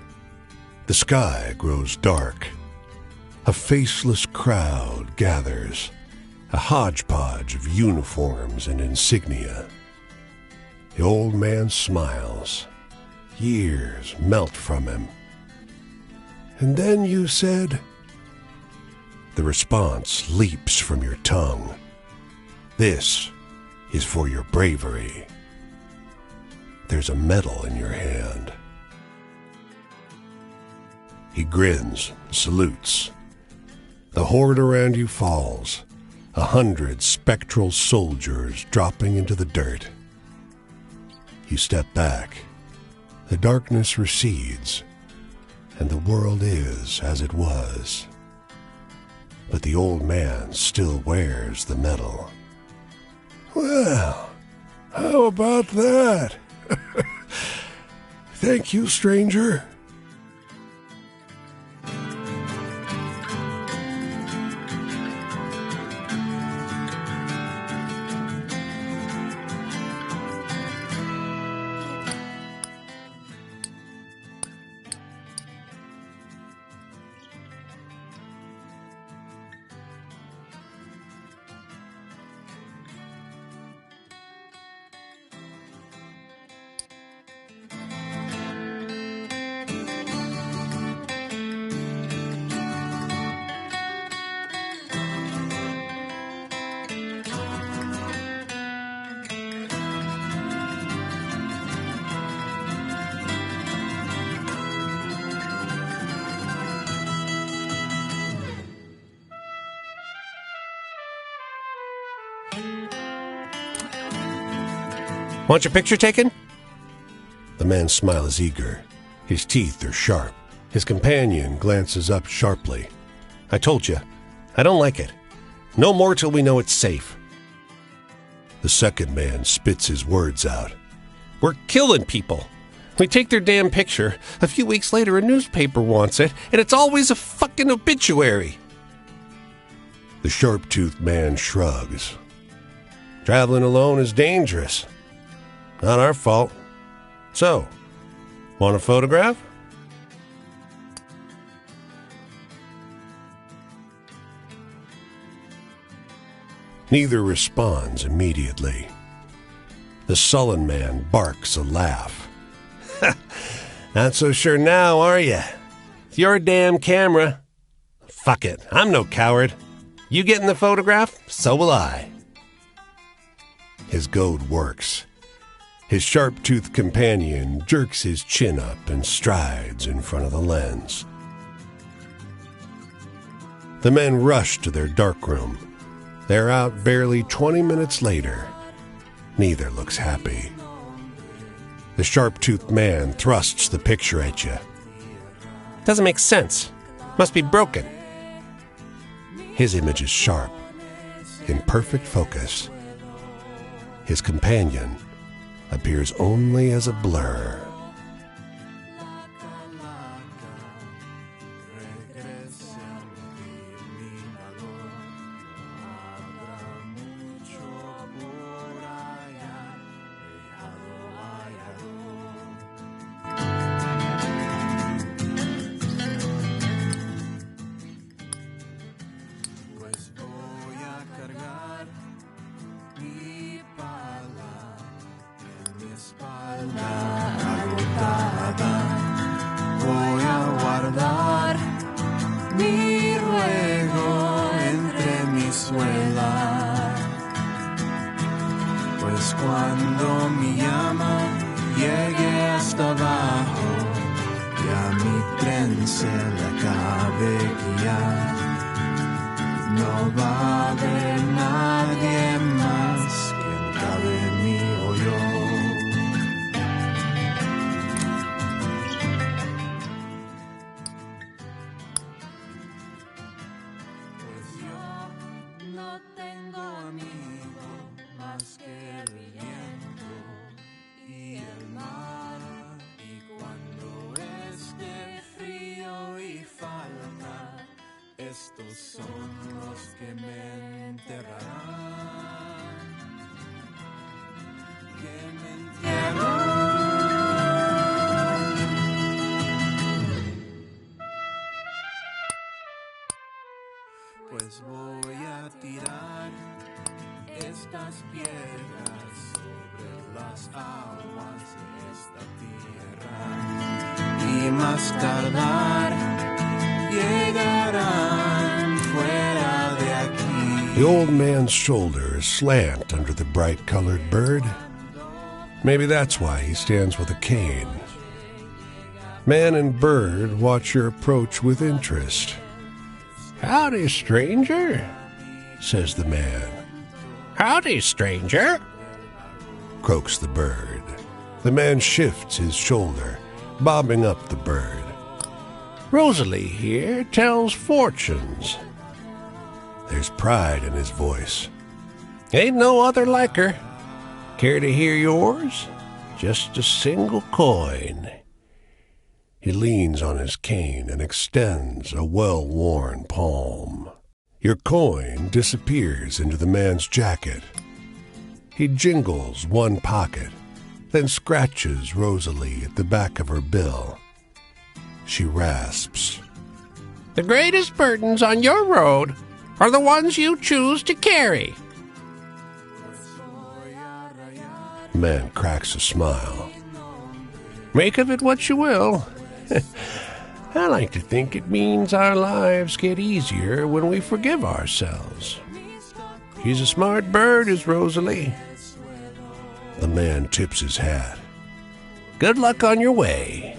The sky grows dark. A faceless crowd gathers, a hodgepodge of uniforms and insignia. The old man smiles. Years melt from him. "And then you said..." The response leaps from your tongue. "This is for your bravery." There's a medal in your hand. He grins, salutes. The horde around you falls, 100 spectral soldiers dropping into the dirt. You step back. The darkness recedes, and the world is as it was. But the old man still wears the medal. Well, how about that? Thank you, stranger.
Want your picture taken?
The man's smile is eager. His teeth are sharp. His companion glances up sharply.
I told you, I don't like it. No more till we know it's safe.
The second man spits his words out.
We're killing people. We take their damn picture. A few weeks later, a newspaper wants it, and it's always a fucking obituary.
The sharp-toothed man shrugs.
Traveling alone is dangerous. Not our fault. So, want a photograph?
Neither responds immediately. The sullen man barks a laugh.
Not so sure now, are you? It's your damn camera. Fuck it, I'm no coward. You get in the photograph, so will I.
His goad works. His sharp-toothed companion jerks his chin up and strides in front of the lens. The men rush to their darkroom. They're out barely 20 minutes later. Neither looks happy. The sharp-toothed man thrusts the picture at you.
Doesn't make sense. Must be broken.
His image is sharp, in perfect focus. His companion appears only as a blur.
Voy a guardar mi ruego entre mis suelas, pues cuando mi llama llegue hasta abajo y a mi tren se le acabe guiar, no va a haber nadie más que cabe mí o yo. Estos son los que me enterrarán, que me entierran. Pues voy a tirar estas piedras sobre las aguas de esta tierra y más tardar llegarán fuera de aquí.
The old man's shoulders slant under the bright-colored bird. Maybe that's why he stands with a cane. Man and bird watch your approach with interest.
Howdy, stranger,
says the man.
Howdy, stranger,
croaks the bird. The man shifts his shoulder, bobbing up the bird.
Rosalie here tells fortunes.
There's pride in his voice.
Ain't no other like her. Care to hear yours? Just a single coin.
He leans on his cane and extends a well-worn palm. Your coin disappears into the man's jacket. He jingles one pocket, then scratches Rosalie at the back of her bill. She rasps.
The greatest burdens on your road are the ones you choose to carry.
The man cracks a smile.
Make of it what you will. I like to think it means our lives get easier when we forgive ourselves. She's a smart bird, is Rosalie.
The man tips his hat.
Good luck on your way.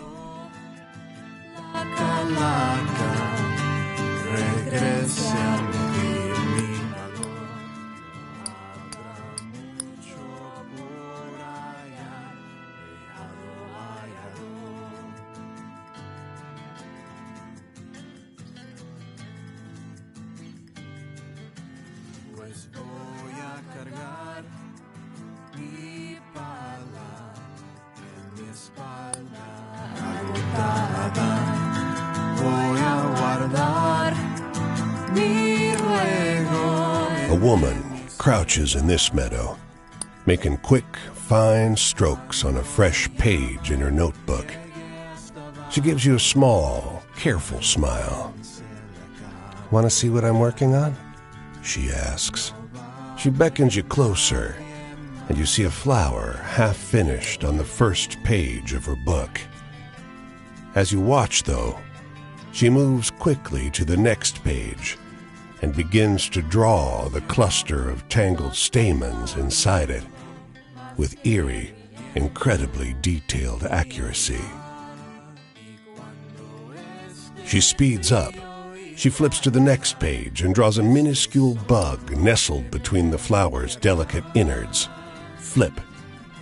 Voy a cargar mi pala en mi espalda agotada. Voy a guardar mi ruego.
A woman crouches in this meadow, making quick, fine strokes on a fresh page in her notebook. She gives you a small, careful smile.
Want to see what I'm working on?
She asks. She beckons you closer, and you see a flower half finished on the first page of her book. As you watch, though, she moves quickly to the next page and begins to draw the cluster of tangled stamens inside it with eerie, incredibly detailed accuracy. She speeds up. She flips to the next page and draws a minuscule bug nestled between the flower's delicate innards. Flip.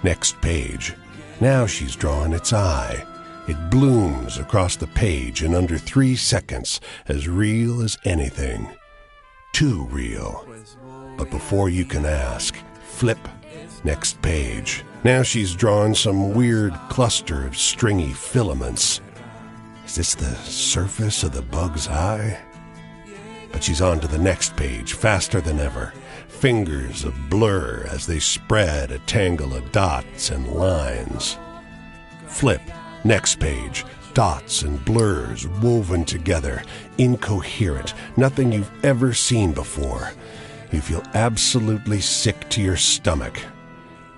Next page. Now she's drawn its eye. It blooms across the page in under 3 seconds, as real as anything. Too real. But before you can ask, flip. Next page. Now she's drawn some weird cluster of stringy filaments. Is this the surface of the bug's eye? But she's on to the next page, faster than ever. Fingers of blur as they spread a tangle of dots and lines. Flip. Next page. Dots and blurs woven together, incoherent, nothing you've ever seen before. You feel absolutely sick to your stomach.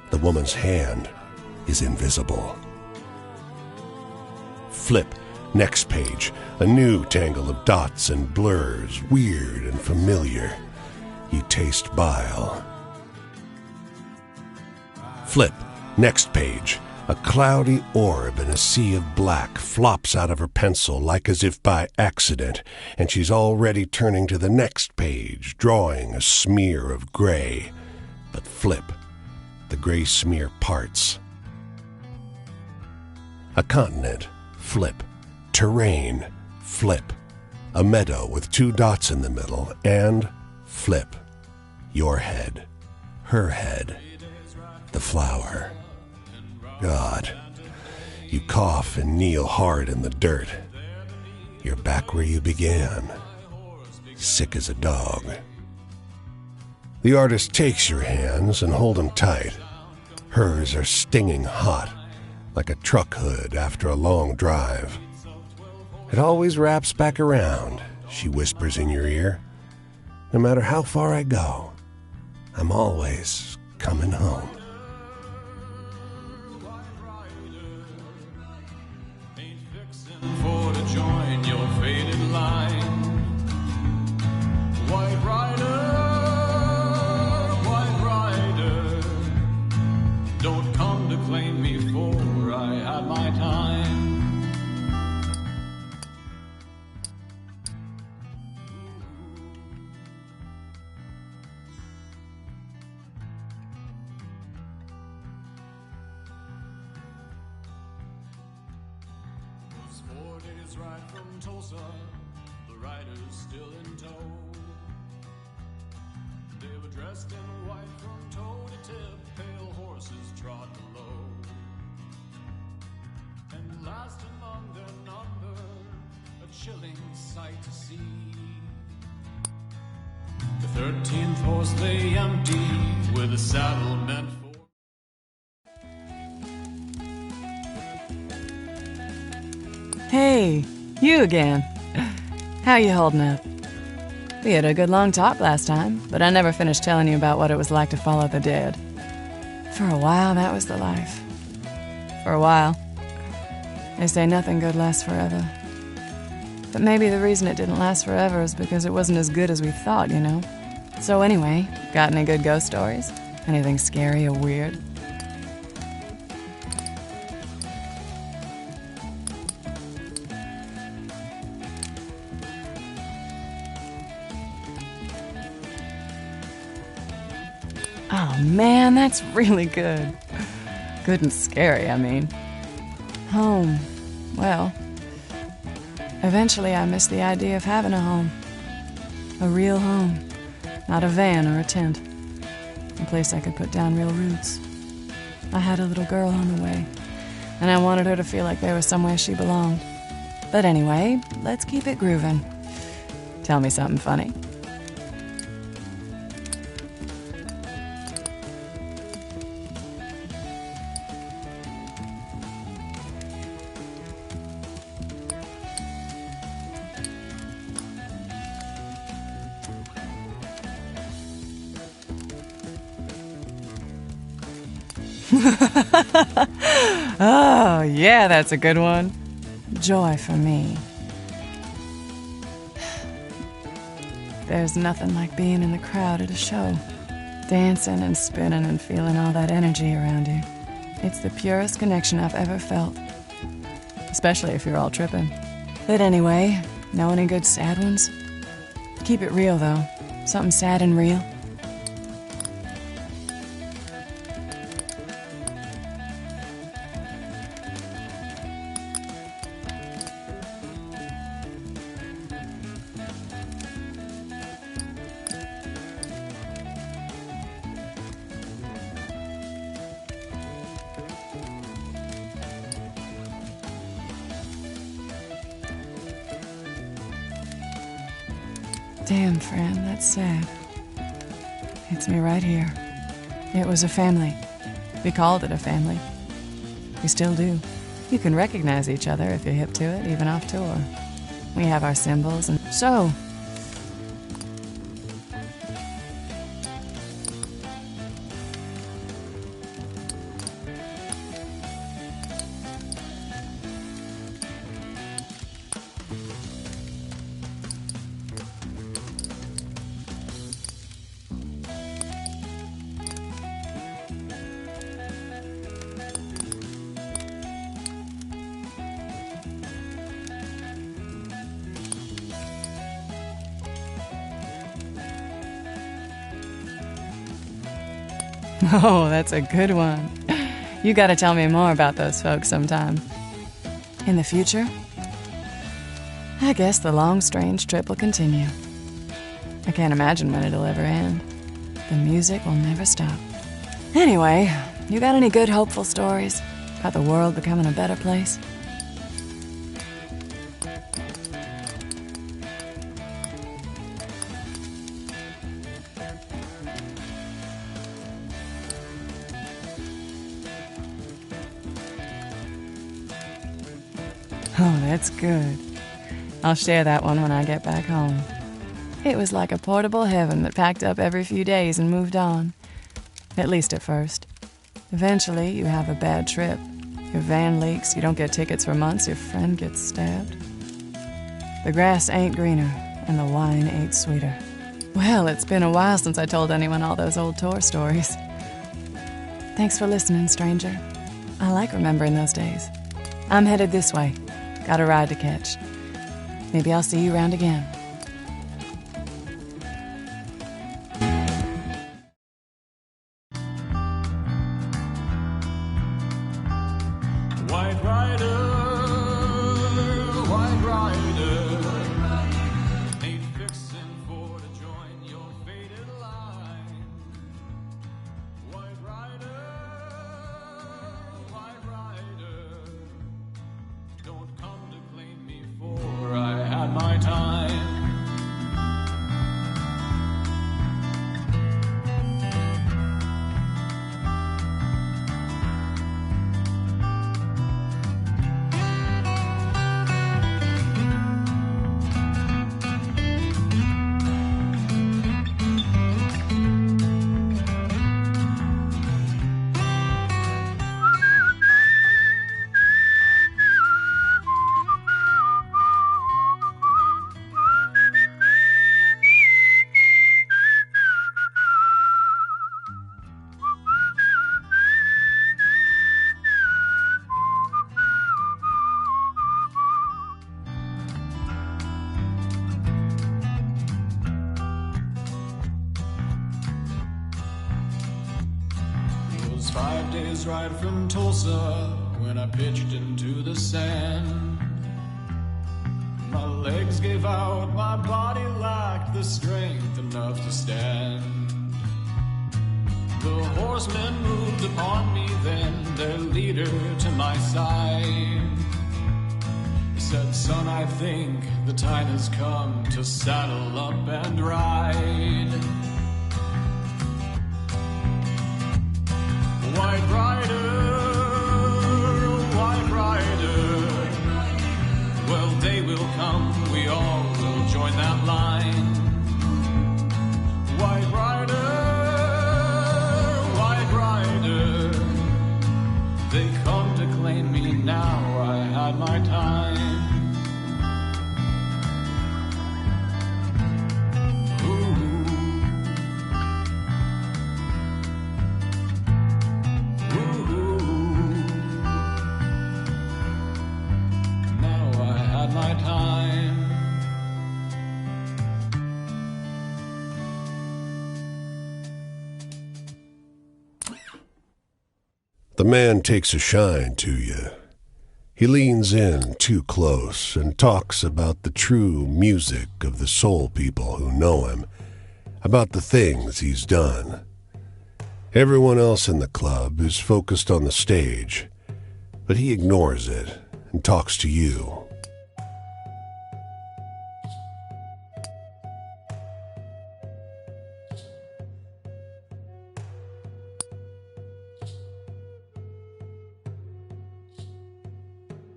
The woman's hand is invisible. Flip. Next page, a new tangle of dots and blurs, weird and familiar. You taste bile. Flip. Next page, a cloudy orb in a sea of black flops out of her pencil like as if by accident, and she's already turning to the next page, drawing a smear of gray. But flip. The gray smear parts. A continent. Flip. Terrain, flip. A meadow with 2 dots in the middle, and flip. Your head. Her head. The flower. God. You cough and kneel hard in the dirt. You're back where you began. Sick as a dog. The artist takes your hands and hold them tight. Hers are stinging hot, like a truck hood after a long drive. It always wraps back around, she whispers in your ear. No matter how far I go, I'm always coming home.
Ain't fixin' for to join your faded line. White rider, don't come to claim me for I had my time. It's 4 days ride from Tulsa, the rider's still in tow. They were dressed in white from toe to tip, pale horses trot below. And last among their number, a chilling sight to see. The 13th horse lay empty, with a saddle meant for.
Hey, you again. How you holding up? We had a good long talk last time, but I never finished telling you about what it was like to follow the dead. For a while, that was the life. For a while. They say nothing good lasts forever. But maybe the reason it didn't last forever is because it wasn't as good as we thought, you know? So anyway, got any good ghost stories? Anything scary or weird? Oh man, that's really good. Good and scary, I mean. Home. Well, eventually I missed the idea of having a home. A real home. Not a van or a tent. A place I could put down real roots. I had a little girl on the way, and I wanted her to feel like there was somewhere she belonged. But anyway, let's keep it grooving. Tell me something funny. Oh, yeah, that's a good one. Joy for me. There's nothing like being in the crowd at a show. Dancing and spinning and feeling all that energy around you. It's the purest connection I've ever felt. Especially if you're all tripping. But anyway, know any good sad ones? Keep it real, though. Something sad and real. Damn, friend, that's sad. It's me right here. It was a family. We called it a family. We still do. You can recognize each other if you're hip to it, even off tour. We have our symbols and so... Oh, that's a good one. You gotta tell me more about those folks sometime. In the future? I guess the long, strange trip will continue. I can't imagine when it'll ever end. The music will never stop. Anyway, you got any good, hopeful stories about the world becoming a better place? Oh, that's good. I'll share that one when I get back home. It was like a portable heaven that packed up every few days and moved on. At least at first. Eventually, you have a bad trip. Your van leaks, you don't get tickets for months, your friend gets stabbed. The grass ain't greener, and the wine ain't sweeter. Well, it's been a while since I told anyone all those old tour stories. Thanks for listening, stranger. I like remembering those days. I'm headed this way. Got a ride to catch. Maybe I'll see you around again.
White rider, ain't fixin' for to join your faded line. days ride from Tulsa when I pitched into the sand. My legs gave out, my body lacked the strength enough to stand. The horsemen moved upon me then, their leader to my side. He said, son, I think the time has come to saddle up and ride. White rider, white rider, well, day will come, we all will join that line. White rider, white rider, they come to claim me now, I had my time.
The man takes a shine to you. He leans in too close and talks about the true music of the soul people who know him, about the things he's done. Everyone else in the club is focused on the stage, but he ignores it and talks to you.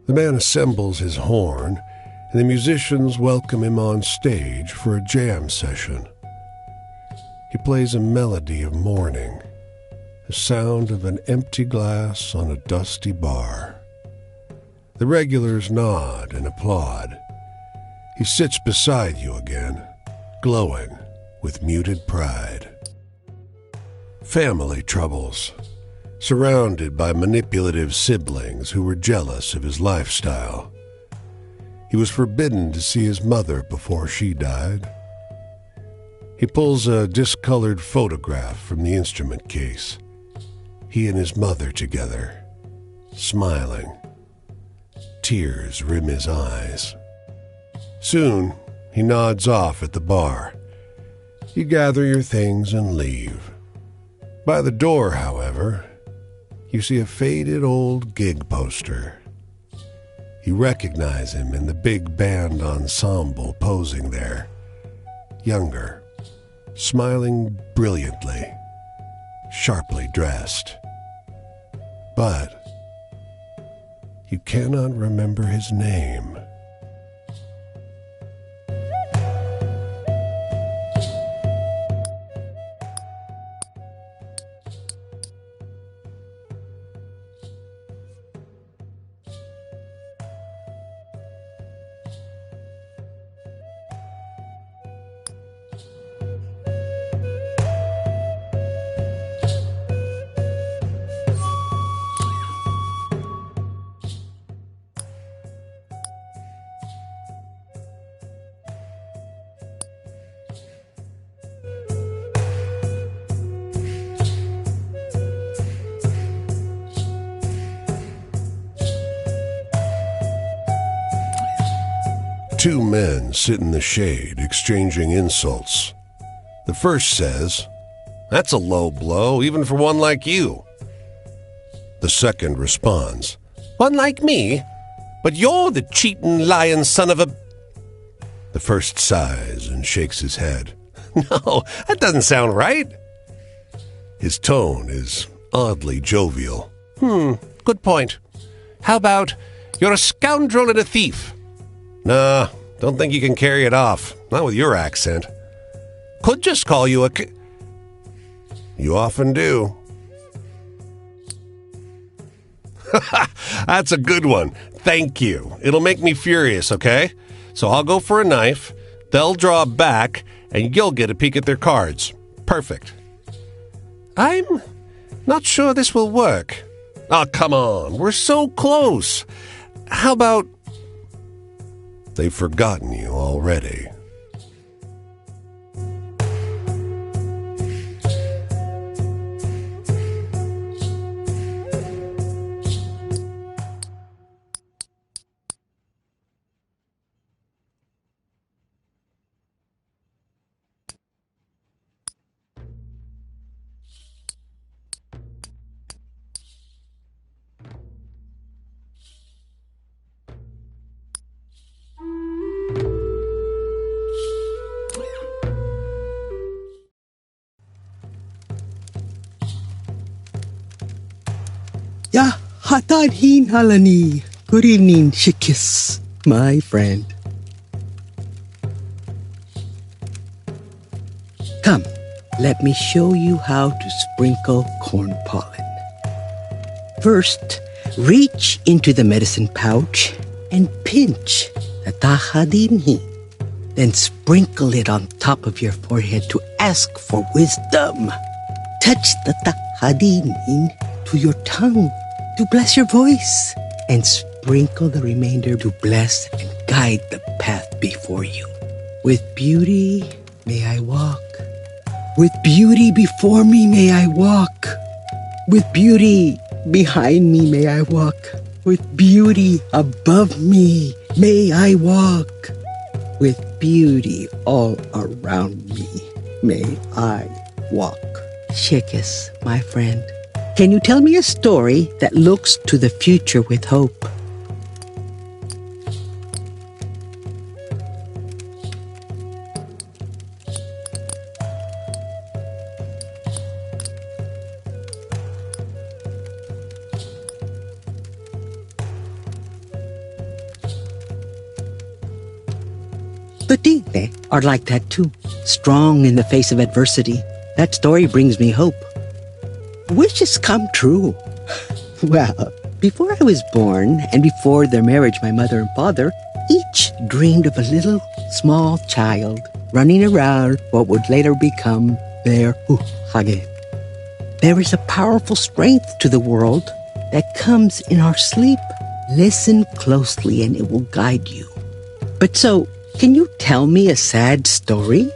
The man assembles his horn, and the musicians welcome him on stage for a jam session. He plays a melody of mourning, the sound of an empty glass on a dusty bar. The regulars nod and applaud. He sits beside you again, glowing with muted pride. Family troubles. Surrounded by manipulative siblings who were jealous of his lifestyle. He was forbidden to see his mother before she died. He pulls a discolored photograph from the instrument case. He and his mother together, smiling. Tears rim his eyes. Soon, he nods off at the bar. You gather your things and leave. By the door, however, you see a faded old gig poster. You recognize him in the big band ensemble posing there. Younger, smiling brilliantly, sharply dressed. But you cannot remember his name. Two men sit in the shade, exchanging insults. The first says, "That's a low blow, even for one like you." The second responds, "One like me? But you're the cheating, lying son of a—" The first sighs and shakes his head. "No, that doesn't sound right." His tone is oddly jovial. Good point. How about, you're a scoundrel and a thief?" "Nah, don't think you can carry it off. Not with your accent." "Could just call you a You often do." That's a good one. Thank you. It'll make me furious, okay? So I'll go for a knife, they'll draw back, and you'll get a peek at their cards. Perfect. "I'm not sure this will work." "Oh, come on. We're so close. How about—" They've forgotten you already.
Ya hatahin halani. Good evening, Shikis, my friend. Come, let me show you how to sprinkle corn pollen. First, reach into the medicine pouch and pinch the tahadinhi. Then sprinkle it on top of your forehead to ask for wisdom. Touch the tahadinhi to your tongue to bless your voice, and sprinkle the remainder to bless and guide the path before you. With beauty may I walk. With beauty before me may I walk. With beauty behind me may I walk. With beauty above me may I walk. With beauty all around me may I walk. Shikis, my friend, can you tell me a story that looks to the future with hope? The Tigre are like that too, strong in the face of adversity. That story brings me hope. Wishes come true. Well, before I was born and before their marriage, my mother and father each dreamed of a little small child running around what would later become their Hage. There is a powerful strength to the world that comes in our sleep. Listen closely and it will guide you. But so, can you tell me a sad story?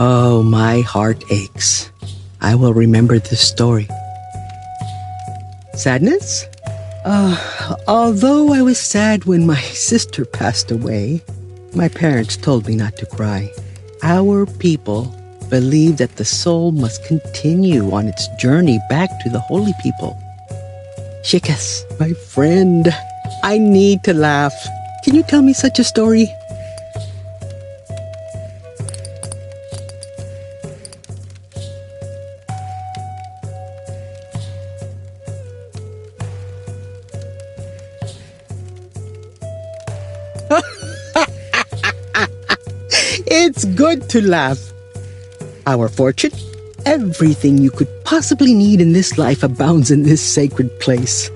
Oh, my heart aches. I will remember this story. Sadness? Although I was sad when my sister passed away, my parents told me not to cry. Our people believe that the soul must continue on its journey back to the holy people. Shikas, my friend, I need to laugh. Can you tell me such a story? It's good to laugh. Our fortune, everything you could possibly need in this life abounds in this sacred place.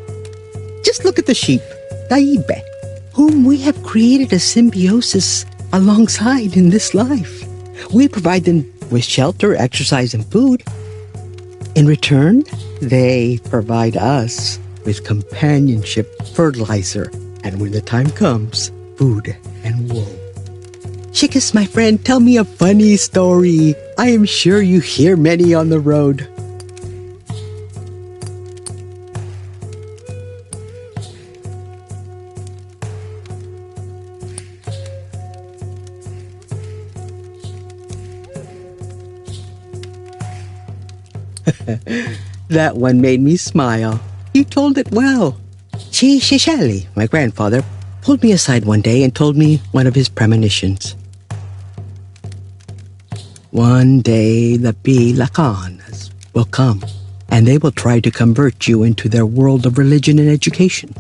Just look at the sheep, Taibe, whom we have created a symbiosis alongside in this life. We provide them with shelter, exercise, and food. In return, they provide us with companionship, fertilizer, and when the time comes, food and wool. Shikas, my friend, tell me a funny story. I am sure you hear many on the road. That one made me smile. You told it well. Chi Shishali, my grandfather, pulled me aside one day and told me one of his premonitions. One day the Bilakanas will come, and they will try to convert you into their world of religion and education.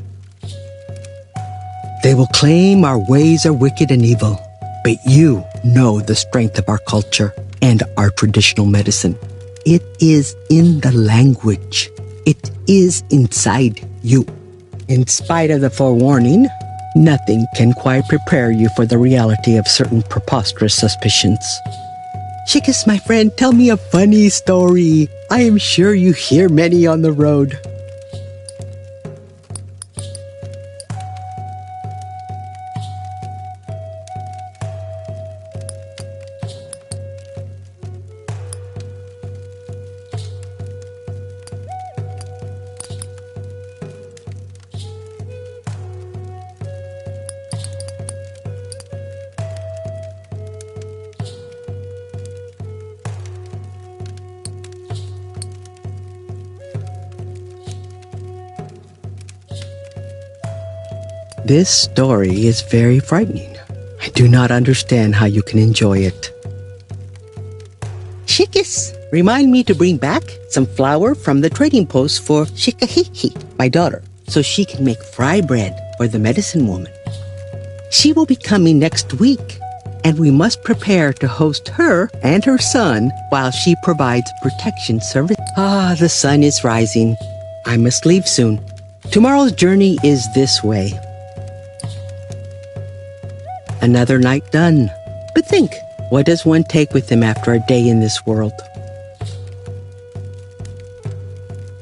They will claim our ways are wicked and evil, but you know the strength of our culture and our traditional medicine. It is in the language. It is inside you. In spite of the forewarning, nothing can quite prepare you for the reality of certain preposterous suspicions. Shikas, my friend, tell me a funny story. I am sure you hear many on the road. This story is very frightening. I do not understand how you can enjoy it. Shikis, remind me to bring back some flour from the trading post for Shikahiki, my daughter, so she can make fry bread for the medicine woman. She will be coming next week, and we must prepare to host her and her son while she provides protection service. Ah, the sun is rising. I must leave soon. Tomorrow's journey is this way. Another night done. But think, what does one take with them after a day in this world?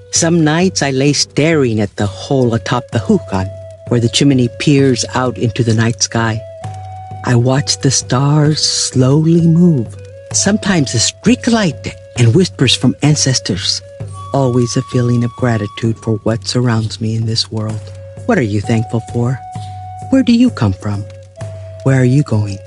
Some nights I lay staring at the hole atop the hukan, where the chimney peers out into the night sky. I watch the stars slowly move. Sometimes a streak of light and whispers from ancestors. Always a feeling of gratitude for what surrounds me in this world. What are you thankful for? Where do you come from? Where are you going?